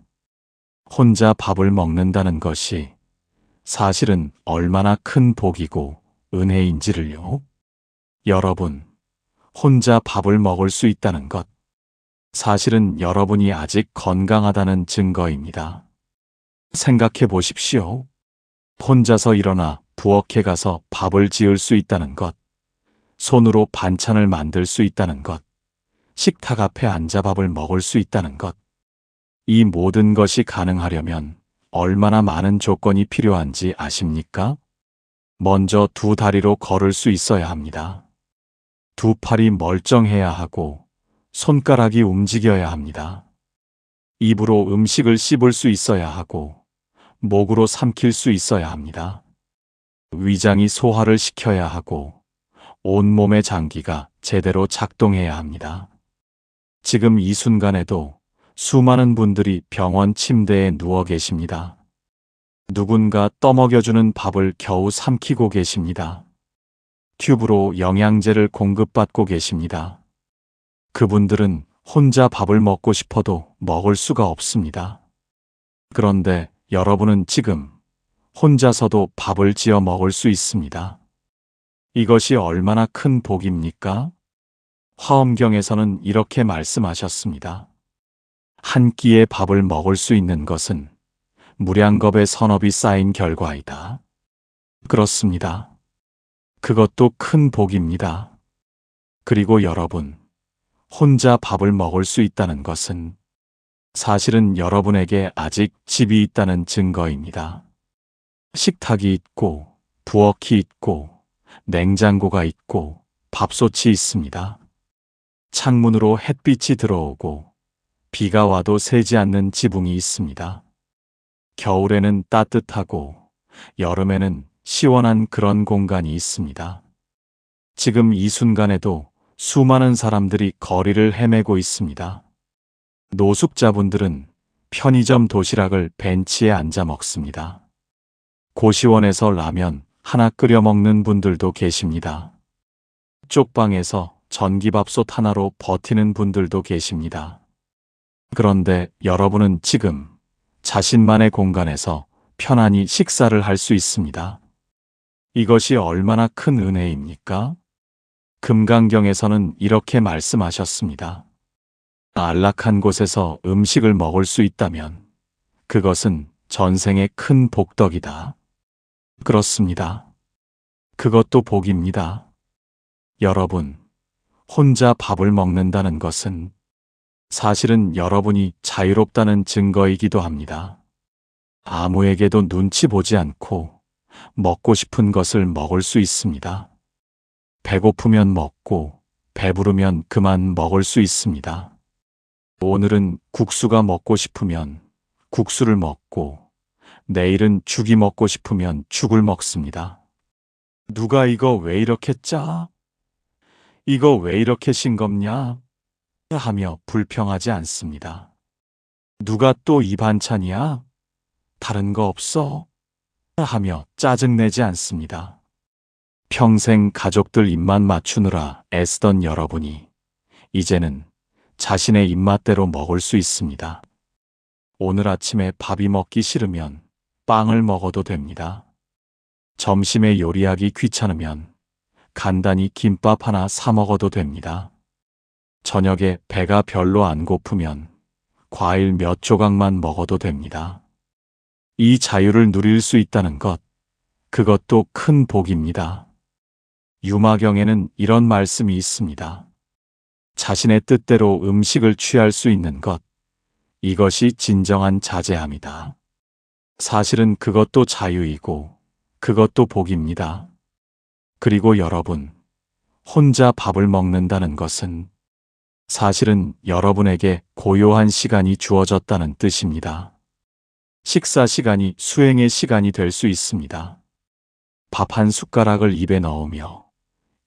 혼자 밥을 먹는다는 것이 사실은 얼마나 큰 복이고 은혜인지를요. 여러분, 혼자 밥을 먹을 수 있다는 것, 사실은 여러분이 아직 건강하다는 증거입니다. 생각해 보십시오. 혼자서 일어나 부엌에 가서 밥을 지을 수 있다는 것, 손으로 반찬을 만들 수 있다는 것, 식탁 앞에 앉아 밥을 먹을 수 있다는 것, 이 모든 것이 가능하려면 얼마나 많은 조건이 필요한지 아십니까? 먼저 두 다리로 걸을 수 있어야 합니다. 두 팔이 멀쩡해야 하고 손가락이 움직여야 합니다. 입으로 음식을 씹을 수 있어야 하고 목으로 삼킬 수 있어야 합니다. 위장이 소화를 시켜야 하고 온몸의 장기가 제대로 작동해야 합니다. 지금 이 순간에도 수많은 분들이 병원 침대에 누워 계십니다. 누군가 떠먹여주는 밥을 겨우 삼키고 계십니다. 튜브로 영양제를 공급받고 계십니다. 그분들은 혼자 밥을 먹고 싶어도 먹을 수가 없습니다. 그런데 여러분은 지금 혼자서도 밥을 지어 먹을 수 있습니다. 이것이 얼마나 큰 복입니까? 화엄경에서는 이렇게 말씀하셨습니다. 한 끼의 밥을 먹을 수 있는 것은 무량겁의 선업이 쌓인 결과이다. 그렇습니다. 그것도 큰 복입니다. 그리고 여러분, 혼자 밥을 먹을 수 있다는 것은 사실은 여러분에게 아직 집이 있다는 증거입니다. 식탁이 있고, 부엌이 있고, 냉장고가 있고, 밥솥이 있습니다. 창문으로 햇빛이 들어오고, 비가 와도 새지 않는 지붕이 있습니다. 겨울에는 따뜻하고, 여름에는 시원한 그런 공간이 있습니다. 지금 이 순간에도 수많은 사람들이 거리를 헤매고 있습니다. 노숙자분들은 편의점 도시락을 벤치에 앉아 먹습니다. 고시원에서 라면 하나 끓여 먹는 분들도 계십니다. 쪽방에서 전기밥솥 하나로 버티는 분들도 계십니다. 그런데 여러분은 지금 자신만의 공간에서 편안히 식사를 할 수 있습니다. 이것이 얼마나 큰 은혜입니까? 금강경에서는 이렇게 말씀하셨습니다. 안락한 곳에서 음식을 먹을 수 있다면 그것은 전생의 큰 복덕이다. 그렇습니다. 그것도 복입니다. 여러분, 혼자 밥을 먹는다는 것은 사실은 여러분이 자유롭다는 증거이기도 합니다. 아무에게도 눈치 보지 않고 먹고 싶은 것을 먹을 수 있습니다. 배고프면 먹고 배부르면 그만 먹을 수 있습니다. 오늘은 국수가 먹고 싶으면 국수를 먹고 내일은 죽이 먹고 싶으면 죽을 먹습니다. 누가 이거 왜 이렇게 짜? 이거 왜 이렇게 싱겁냐? 하며 불평하지 않습니다. 누가 또 이 반찬이야? 다른 거 없어? 하며 짜증내지 않습니다. 평생 가족들 입맛 맞추느라 애쓰던 여러분이 이제는 자신의 입맛대로 먹을 수 있습니다. 오늘 아침에 밥이 먹기 싫으면 빵을 먹어도 됩니다. 점심에 요리하기 귀찮으면 간단히 김밥 하나 사 먹어도 됩니다. 저녁에 배가 별로 안 고프면 과일 몇 조각만 먹어도 됩니다. 이 자유를 누릴 수 있다는 것, 그것도 큰 복입니다. 유마경에는 이런 말씀이 있습니다. 자신의 뜻대로 음식을 취할 수 있는 것, 이것이 진정한 자제함이다. 사실은 그것도 자유이고 그것도 복입니다. 그리고 여러분, 혼자 밥을 먹는다는 것은 사실은 여러분에게 고요한 시간이 주어졌다는 뜻입니다. 식사 시간이 수행의 시간이 될 수 있습니다. 밥 한 숟가락을 입에 넣으며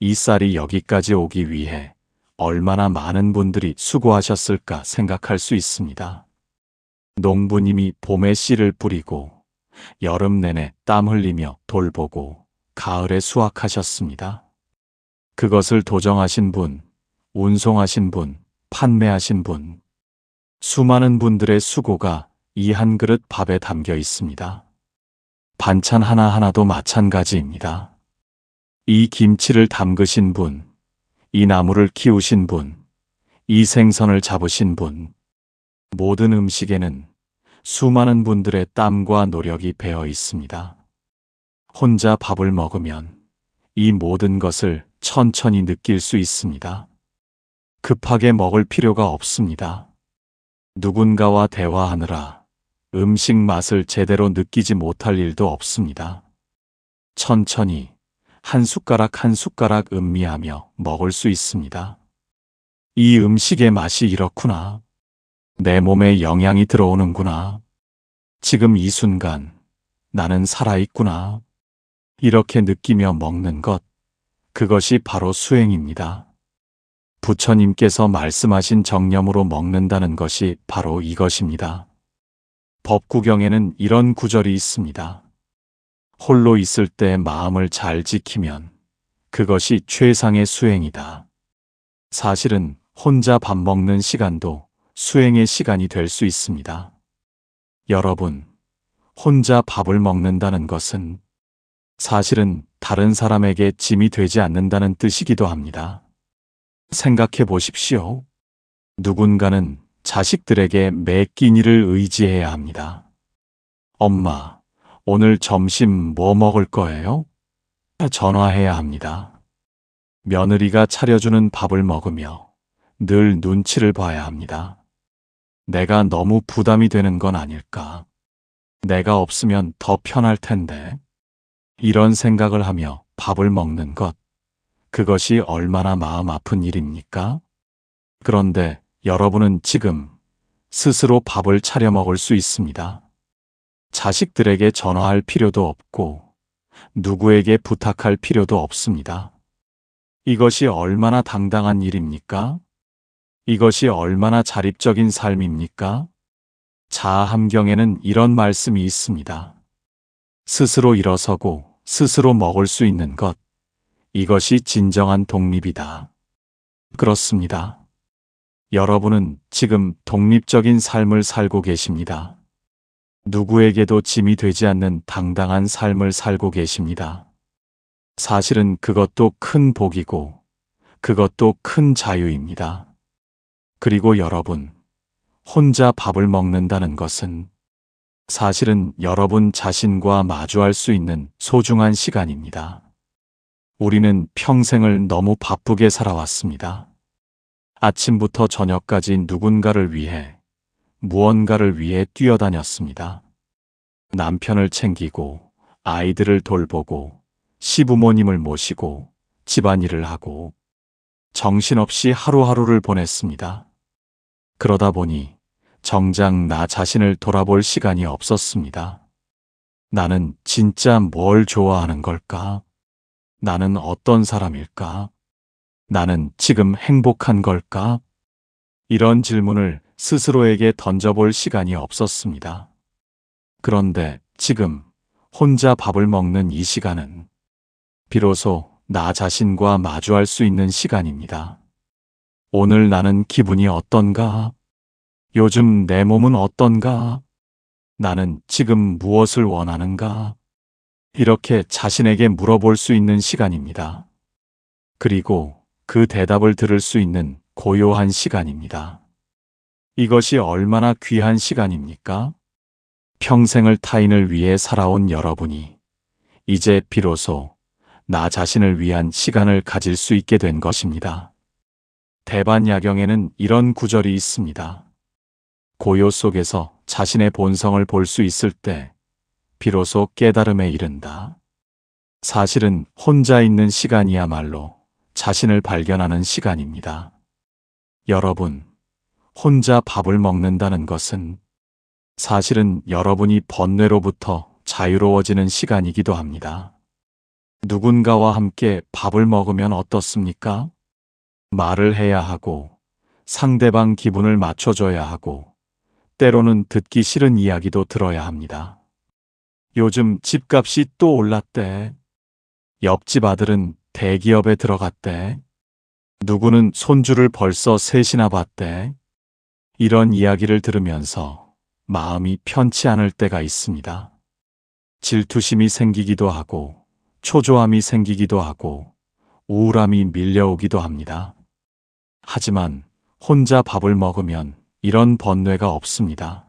이 쌀이 여기까지 오기 위해 얼마나 많은 분들이 수고하셨을까 생각할 수 있습니다. 농부님이 봄에 씨를 뿌리고 여름 내내 땀 흘리며 돌보고 가을에 수확하셨습니다. 그것을 도정하신 분, 운송하신 분, 판매하신 분, 수많은 분들의 수고가 이 한 그릇 밥에 담겨 있습니다. 반찬 하나하나도 마찬가지입니다. 이 김치를 담그신 분, 이 나무를 키우신 분, 이 생선을 잡으신 분, 모든 음식에는 수많은 분들의 땀과 노력이 배어 있습니다. 혼자 밥을 먹으면 이 모든 것을 천천히 느낄 수 있습니다. 급하게 먹을 필요가 없습니다. 누군가와 대화하느라 음식 맛을 제대로 느끼지 못할 일도 없습니다. 천천히 한 숟가락 한 숟가락 음미하며 먹을 수 있습니다. 이 음식의 맛이 이렇구나. 내 몸에 영양이 들어오는구나. 지금 이 순간 나는 살아있구나. 이렇게 느끼며 먹는 것, 그것이 바로 수행입니다. 부처님께서 말씀하신 정념으로 먹는다는 것이 바로 이것입니다. 법구경에는 이런 구절이 있습니다. 홀로 있을 때 마음을 잘 지키면 그것이 최상의 수행이다. 사실은 혼자 밥 먹는 시간도 수행의 시간이 될 수 있습니다. 여러분, 혼자 밥을 먹는다는 것은 사실은 다른 사람에게 짐이 되지 않는다는 뜻이기도 합니다. 생각해 보십시오. 누군가는 자식들에게 매 끼니를 의지해야 합니다. 엄마, 오늘 점심 뭐 먹을 거예요? 전화해야 합니다. 며느리가 차려주는 밥을 먹으며 늘 눈치를 봐야 합니다. 내가 너무 부담이 되는 건 아닐까? 내가 없으면 더 편할 텐데. 이런 생각을 하며 밥을 먹는 것, 그것이 얼마나 마음 아픈 일입니까? 그런데 여러분은 지금 스스로 밥을 차려 먹을 수 있습니다. 자식들에게 전화할 필요도 없고 누구에게 부탁할 필요도 없습니다. 이것이 얼마나 당당한 일입니까? 이것이 얼마나 자립적인 삶입니까? 자아함경에는 이런 말씀이 있습니다. 스스로 일어서고 스스로 먹을 수 있는 것, 이것이 진정한 독립이다. 그렇습니다. 여러분은 지금 독립적인 삶을 살고 계십니다. 누구에게도 짐이 되지 않는 당당한 삶을 살고 계십니다. 사실은 그것도 큰 복이고 그것도 큰 자유입니다. 그리고 여러분, 혼자 밥을 먹는다는 것은 사실은 여러분 자신과 마주할 수 있는 소중한 시간입니다. 우리는 평생을 너무 바쁘게 살아왔습니다. 아침부터 저녁까지 누군가를 위해, 무언가를 위해 뛰어다녔습니다. 남편을 챙기고, 아이들을 돌보고, 시부모님을 모시고, 집안일을 하고, 정신없이 하루하루를 보냈습니다. 그러다 보니 정작 나 자신을 돌아볼 시간이 없었습니다. 나는 진짜 뭘 좋아하는 걸까? 나는 어떤 사람일까? 나는 지금 행복한 걸까? 이런 질문을 스스로에게 던져볼 시간이 없었습니다. 그런데 지금 혼자 밥을 먹는 이 시간은 비로소 나 자신과 마주할 수 있는 시간입니다. 오늘 나는 기분이 어떤가? 요즘 내 몸은 어떤가? 나는 지금 무엇을 원하는가? 이렇게 자신에게 물어볼 수 있는 시간입니다. 그리고 그 대답을 들을 수 있는 고요한 시간입니다. 이것이 얼마나 귀한 시간입니까? 평생을 타인을 위해 살아온 여러분이 이제 비로소 나 자신을 위한 시간을 가질 수 있게 된 것입니다. 대반야경에는 이런 구절이 있습니다. 고요 속에서 자신의 본성을 볼 수 있을 때 비로소 깨달음에 이른다. 사실은 혼자 있는 시간이야말로 자신을 발견하는 시간입니다. 여러분, 혼자 밥을 먹는다는 것은 사실은 여러분이 번뇌로부터 자유로워지는 시간이기도 합니다. 누군가와 함께 밥을 먹으면 어떻습니까? 말을 해야 하고, 상대방 기분을 맞춰줘야 하고, 때로는 듣기 싫은 이야기도 들어야 합니다. 요즘 집값이 또 올랐대. 옆집 아들은 대기업에 들어갔대. 누구는 손주를 벌써 셋이나 봤대. 이런 이야기를 들으면서 마음이 편치 않을 때가 있습니다. 질투심이 생기기도 하고, 초조함이 생기기도 하고, 우울함이 밀려오기도 합니다. 하지만 혼자 밥을 먹으면 이런 번뇌가 없습니다.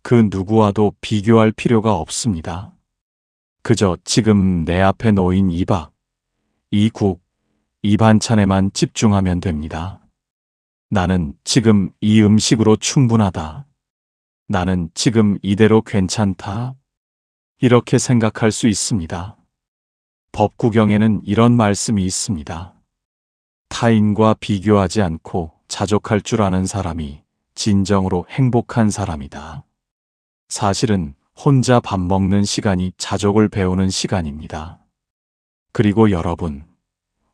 그 누구와도 비교할 필요가 없습니다. 그저 지금 내 앞에 놓인 이 밥, 이 국, 이 반찬에만 집중하면 됩니다. 나는 지금 이 음식으로 충분하다. 나는 지금 이대로 괜찮다. 이렇게 생각할 수 있습니다. 법구경에는 이런 말씀이 있습니다. 타인과 비교하지 않고 자족할 줄 아는 사람이 진정으로 행복한 사람이다. 사실은 혼자 밥 먹는 시간이 자족을 배우는 시간입니다. 그리고 여러분,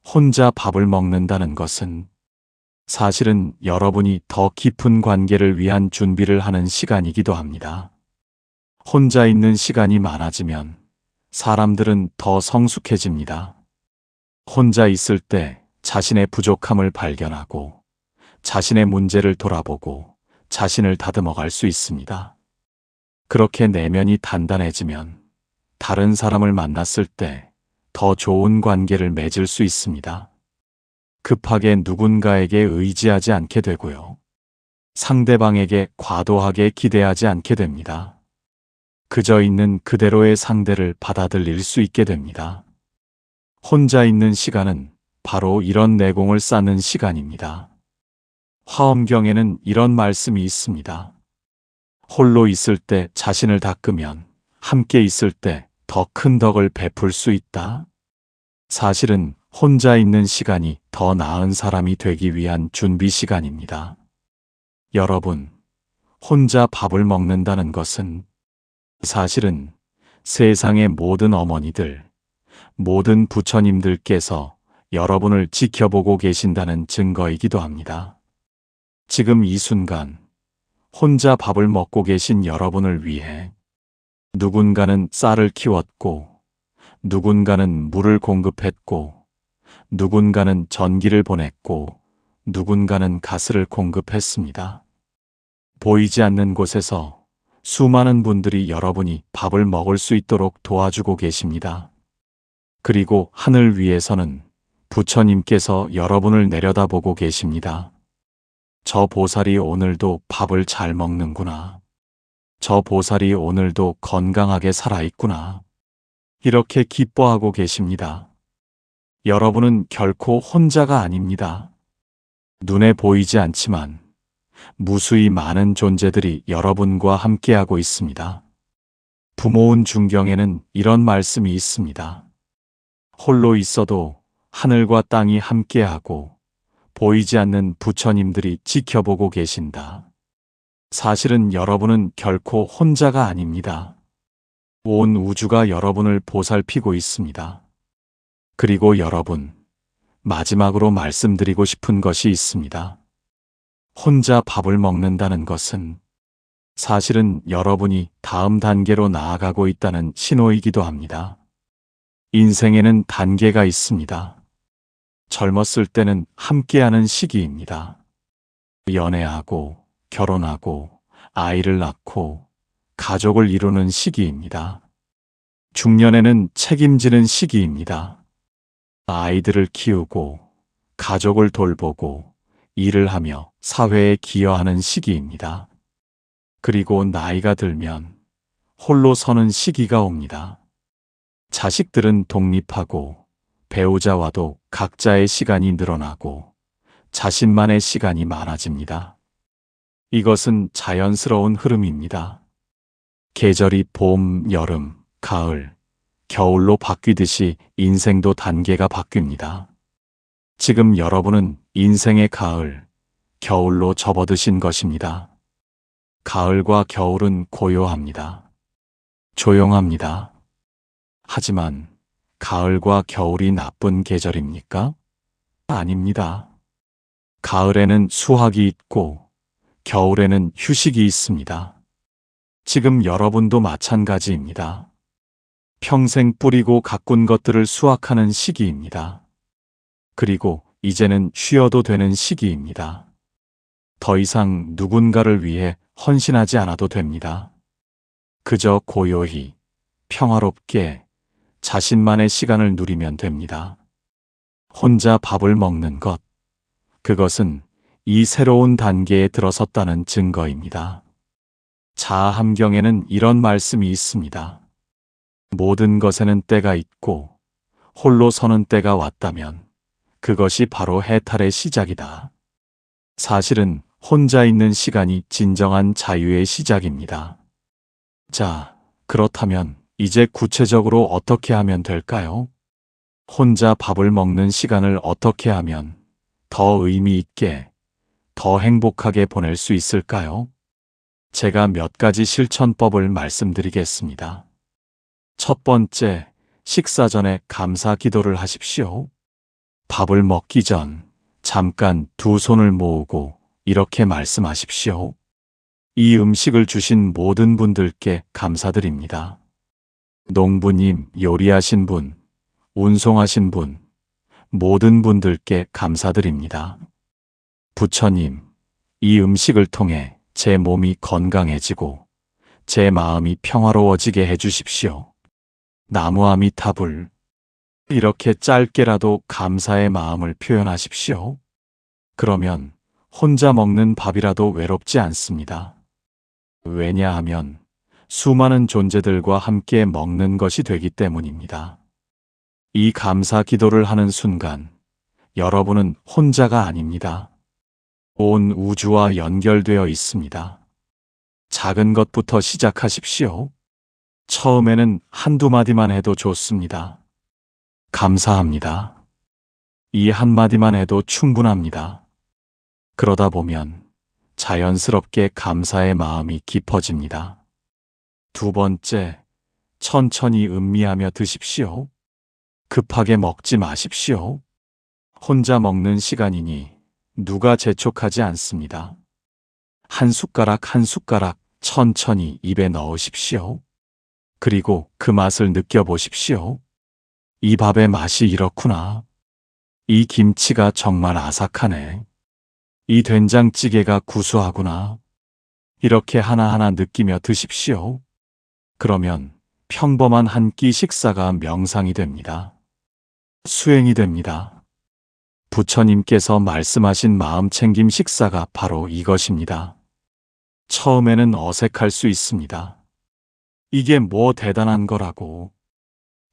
혼자 밥을 먹는다는 것은 사실은 여러분이 더 깊은 관계를 위한 준비를 하는 시간이기도 합니다. 혼자 있는 시간이 많아지면 사람들은 더 성숙해집니다. 혼자 있을 때 자신의 부족함을 발견하고 자신의 문제를 돌아보고 자신을 다듬어 갈 수 있습니다. 그렇게 내면이 단단해지면 다른 사람을 만났을 때 더 좋은 관계를 맺을 수 있습니다. 급하게 누군가에게 의지하지 않게 되고요. 상대방에게 과도하게 기대하지 않게 됩니다. 그저 있는 그대로의 상대를 받아들일 수 있게 됩니다. 혼자 있는 시간은 바로 이런 내공을 쌓는 시간입니다. 화엄경에는 이런 말씀이 있습니다. 홀로 있을 때 자신을 닦으면 함께 있을 때 더 큰 덕을 베풀 수 있다. 사실은 혼자 있는 시간이 더 나은 사람이 되기 위한 준비 시간입니다. 여러분, 혼자 밥을 먹는다는 것은 사실은 세상의 모든 어머니들, 모든 부처님들께서 여러분을 지켜보고 계신다는 증거이기도 합니다. 지금 이 순간 혼자 밥을 먹고 계신 여러분을 위해 누군가는 쌀을 키웠고, 누군가는 물을 공급했고, 누군가는 전기를 보냈고, 누군가는 가스를 공급했습니다. 보이지 않는 곳에서 수많은 분들이 여러분이 밥을 먹을 수 있도록 도와주고 계십니다. 그리고 하늘 위에서는 부처님께서 여러분을 내려다보고 계십니다. 저 보살이 오늘도 밥을 잘 먹는구나. 저 보살이 오늘도 건강하게 살아있구나. 이렇게 기뻐하고 계십니다. 여러분은 결코 혼자가 아닙니다. 눈에 보이지 않지만 무수히 많은 존재들이 여러분과 함께하고 있습니다. 부모운 중경에는 이런 말씀이 있습니다. 홀로 있어도 하늘과 땅이 함께하고 보이지 않는 부처님들이 지켜보고 계신다. 사실은 여러분은 결코 혼자가 아닙니다. 온 우주가 여러분을 보살피고 있습니다. 그리고 여러분, 마지막으로 말씀드리고 싶은 것이 있습니다. 혼자 밥을 먹는다는 것은 사실은 여러분이 다음 단계로 나아가고 있다는 신호이기도 합니다. 인생에는 단계가 있습니다. 젊었을 때는 함께하는 시기입니다. 연애하고 결혼하고 아이를 낳고 가족을 이루는 시기입니다. 중년에는 책임지는 시기입니다. 아이들을 키우고 가족을 돌보고 일을 하며 사회에 기여하는 시기입니다. 그리고 나이가 들면 홀로 서는 시기가 옵니다. 자식들은 독립하고 배우자와도 각자의 시간이 늘어나고 자신만의 시간이 많아집니다. 이것은 자연스러운 흐름입니다. 계절이 봄, 여름, 가을, 겨울로 바뀌듯이 인생도 단계가 바뀝니다. 지금 여러분은 인생의 가을, 겨울로 접어드신 것입니다. 가을과 겨울은 고요합니다. 조용합니다. 하지만 가을과 겨울이 나쁜 계절입니까? 아닙니다. 가을에는 수확이 있고 겨울에는 휴식이 있습니다. 지금 여러분도 마찬가지입니다. 평생 뿌리고 가꾼 것들을 수확하는 시기입니다. 그리고 이제는 쉬어도 되는 시기입니다. 더 이상 누군가를 위해 헌신하지 않아도 됩니다. 그저 고요히, 평화롭게 자신만의 시간을 누리면 됩니다. 혼자 밥을 먹는 것, 그것은 이 새로운 단계에 들어섰다는 증거입니다. 자아함경에는 이런 말씀이 있습니다. 모든 것에는 때가 있고 홀로 서는 때가 왔다면 그것이 바로 해탈의 시작이다. 사실은 혼자 있는 시간이 진정한 자유의 시작입니다. 자, 그렇다면 이제 구체적으로 어떻게 하면 될까요? 혼자 밥을 먹는 시간을 어떻게 하면 더 의미 있게, 더 행복하게 보낼 수 있을까요? 제가 몇 가지 실천법을 말씀드리겠습니다. 첫 번째, 식사 전에 감사 기도를 하십시오. 밥을 먹기 전 잠깐 두 손을 모으고 이렇게 말씀하십시오. 이 음식을 주신 모든 분들께 감사드립니다. 농부님, 요리하신 분, 운송하신 분, 모든 분들께 감사드립니다. 부처님, 이 음식을 통해 제 몸이 건강해지고 제 마음이 평화로워지게 해주십시오. 나무아미타불. 이렇게 짧게라도 감사의 마음을 표현하십시오. 그러면 혼자 먹는 밥이라도 외롭지 않습니다. 왜냐하면 수많은 존재들과 함께 먹는 것이 되기 때문입니다. 이 감사 기도를 하는 순간 여러분은 혼자가 아닙니다. 온 우주와 연결되어 있습니다. 작은 것부터 시작하십시오. 처음에는 한두 마디만 해도 좋습니다. 감사합니다. 이 한마디만 해도 충분합니다. 그러다 보면 자연스럽게 감사의 마음이 깊어집니다. 두 번째, 천천히 음미하며 드십시오. 급하게 먹지 마십시오. 혼자 먹는 시간이니 누가 재촉하지 않습니다. 한 숟가락 한 숟가락 천천히 입에 넣으십시오. 그리고 그 맛을 느껴보십시오. 이 밥의 맛이 이렇구나. 이 김치가 정말 아삭하네. 이 된장찌개가 구수하구나. 이렇게 하나하나 느끼며 드십시오. 그러면 평범한 한 끼 식사가 명상이 됩니다. 수행이 됩니다. 부처님께서 말씀하신 마음챙김 식사가 바로 이것입니다. 처음에는 어색할 수 있습니다. 이게 뭐 대단한 거라고.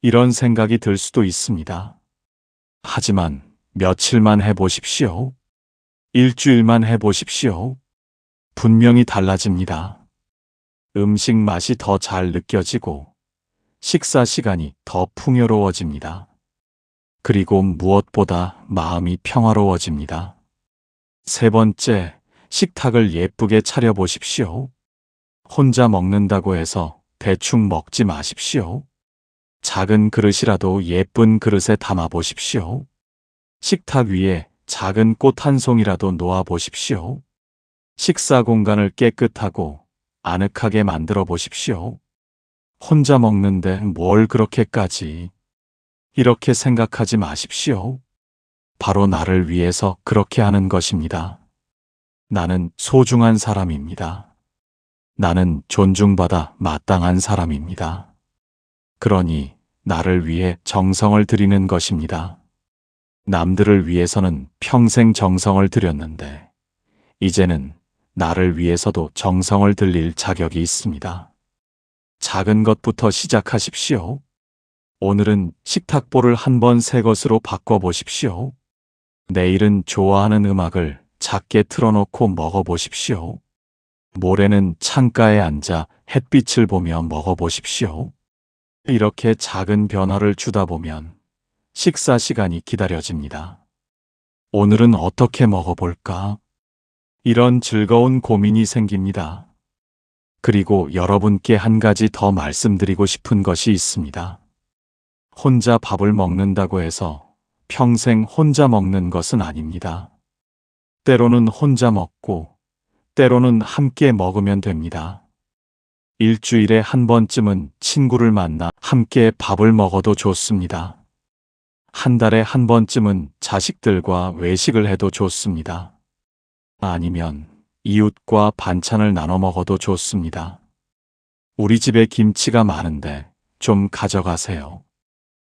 이런 생각이 들 수도 있습니다. 하지만 며칠만 해보십시오. 일주일만 해보십시오. 분명히 달라집니다. 음식 맛이 더 잘 느껴지고 식사 시간이 더 풍요로워집니다. 그리고 무엇보다 마음이 평화로워집니다. 세 번째, 식탁을 예쁘게 차려보십시오. 혼자 먹는다고 해서 대충 먹지 마십시오. 작은 그릇이라도 예쁜 그릇에 담아보십시오. 식탁 위에 작은 꽃 한 송이라도 놓아보십시오. 식사 공간을 깨끗하고 아늑하게 만들어 보십시오. 혼자 먹는데 뭘 그렇게까지. 이렇게 생각하지 마십시오. 바로 나를 위해서 그렇게 하는 것입니다. 나는 소중한 사람입니다. 나는 존중받아 마땅한 사람입니다. 그러니 나를 위해 정성을 들이는 것입니다. 남들을 위해서는 평생 정성을 들였는데 이제는 나를 위해서도 정성을 들일 자격이 있습니다. 작은 것부터 시작하십시오. 오늘은 식탁보를 한번 새 것으로 바꿔보십시오. 내일은 좋아하는 음악을 작게 틀어놓고 먹어보십시오. 모레는 창가에 앉아 햇빛을 보며 먹어보십시오. 이렇게 작은 변화를 주다 보면 식사 시간이 기다려집니다. 오늘은 어떻게 먹어볼까? 이런 즐거운 고민이 생깁니다. 그리고 여러분께 한 가지 더 말씀드리고 싶은 것이 있습니다. 혼자 밥을 먹는다고 해서 평생 혼자 먹는 것은 아닙니다. 때로는 혼자 먹고 때로는 함께 먹으면 됩니다. 일주일에 한 번쯤은 친구를 만나 함께 밥을 먹어도 좋습니다. 한 달에 한 번쯤은 자식들과 외식을 해도 좋습니다. 아니면 이웃과 반찬을 나눠 먹어도 좋습니다. 우리 집에 김치가 많은데 좀 가져가세요.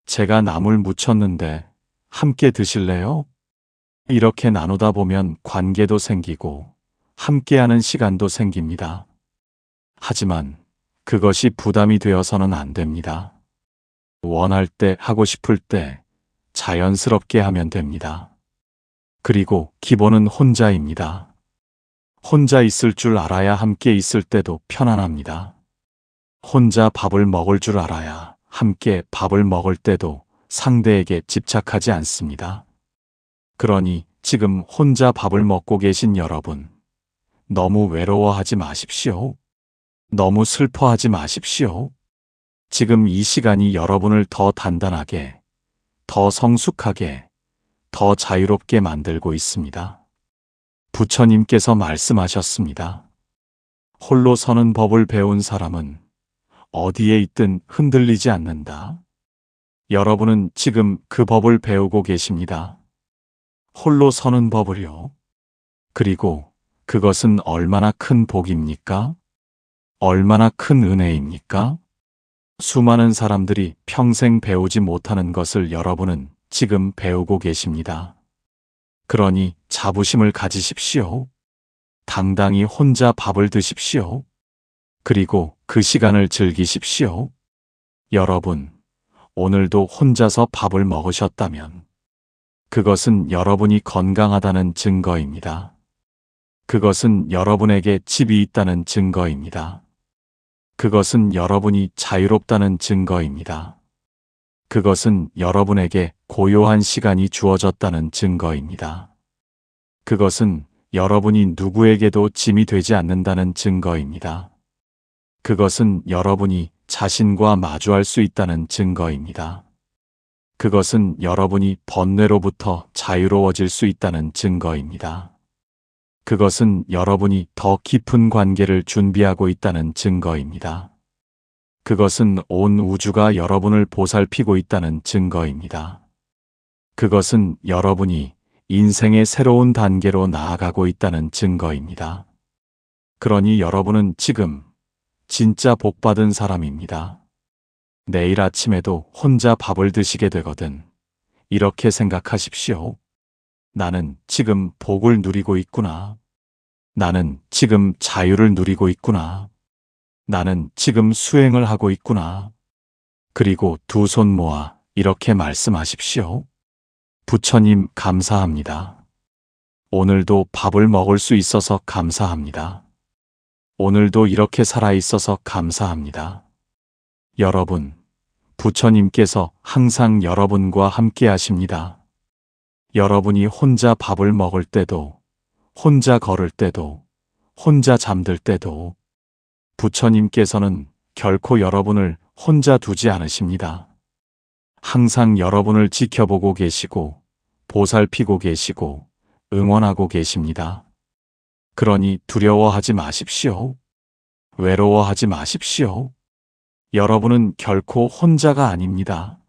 제가 나물 무쳤는데 함께 드실래요? 이렇게 나누다 보면 관계도 생기고 함께하는 시간도 생깁니다. 하지만 그것이 부담이 되어서는 안 됩니다. 원할 때 하고 싶을 때 자연스럽게 하면 됩니다. 그리고 기본은 혼자입니다. 혼자 있을 줄 알아야 함께 있을 때도 편안합니다. 혼자 밥을 먹을 줄 알아야 함께 밥을 먹을 때도 상대에게 집착하지 않습니다. 그러니 지금 혼자 밥을 먹고 계신 여러분, 너무 외로워하지 마십시오. 너무 슬퍼하지 마십시오. 지금 이 시간이 여러분을 더 단단하게, 더 성숙하게, 더 자유롭게 만들고 있습니다. 부처님께서 말씀하셨습니다. 홀로 서는 법을 배운 사람은 어디에 있든 흔들리지 않는다. 여러분은 지금 그 법을 배우고 계십니다. 홀로 서는 법을요. 그리고 그것은 얼마나 큰 복입니까? 얼마나 큰 은혜입니까? 수많은 사람들이 평생 배우지 못하는 것을 여러분은 지금 배우고 계십니다. 그러니 자부심을 가지십시오. 당당히 혼자 밥을 드십시오. 그리고 그 시간을 즐기십시오. 여러분, 오늘도 혼자서 밥을 먹으셨다면 그것은 여러분이 건강하다는 증거입니다. 그것은 여러분에게 집이 있다는 증거입니다. 그것은 여러분이 자유롭다는 증거입니다. 그것은 여러분에게 고요한 시간이 주어졌다는 증거입니다. 그것은 여러분이 누구에게도 짐이 되지 않는다는 증거입니다. 그것은 여러분이 자신과 마주할 수 있다는 증거입니다. 그것은 여러분이 번뇌로부터 자유로워질 수 있다는 증거입니다. 그것은 여러분이 더 깊은 관계를 준비하고 있다는 증거입니다. 그것은 온 우주가 여러분을 보살피고 있다는 증거입니다. 그것은 여러분이 인생의 새로운 단계로 나아가고 있다는 증거입니다. 그러니 여러분은 지금 진짜 복받은 사람입니다. 내일 아침에도 혼자 밥을 드시게 되거든 이렇게 생각하십시오. 나는 지금 복을 누리고 있구나. 나는 지금 자유를 누리고 있구나. 나는 지금 수행을 하고 있구나. 그리고 두 손 모아 이렇게 말씀하십시오. 부처님 감사합니다. 오늘도 밥을 먹을 수 있어서 감사합니다. 오늘도 이렇게 살아 있어서 감사합니다. 여러분, 부처님께서 항상 여러분과 함께 하십니다. 여러분이 혼자 밥을 먹을 때도, 혼자 걸을 때도, 혼자 잠들 때도 부처님께서는 결코 여러분을 혼자 두지 않으십니다. 항상 여러분을 지켜보고 계시고, 보살피고 계시고, 응원하고 계십니다. 그러니 두려워하지 마십시오. 외로워하지 마십시오. 여러분은 결코 혼자가 아닙니다.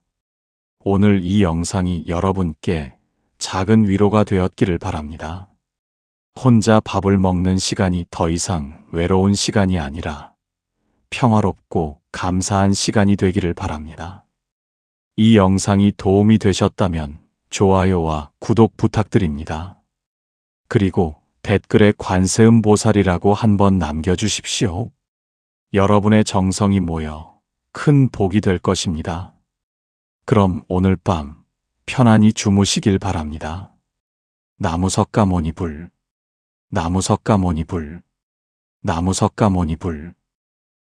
오늘 이 영상이 여러분께 작은 위로가 되었기를 바랍니다. 혼자 밥을 먹는 시간이 더 이상 외로운 시간이 아니라 평화롭고 감사한 시간이 되기를 바랍니다. 이 영상이 도움이 되셨다면 좋아요와 구독 부탁드립니다. 그리고 댓글에 관세음 보살이라고 한번 남겨주십시오. 여러분의 정성이 모여 큰 복이 될 것입니다. 그럼 오늘 밤 편안히 주무시길 바랍니다. 나무석가모니불, 나무석가모니불, 나무석가모니불.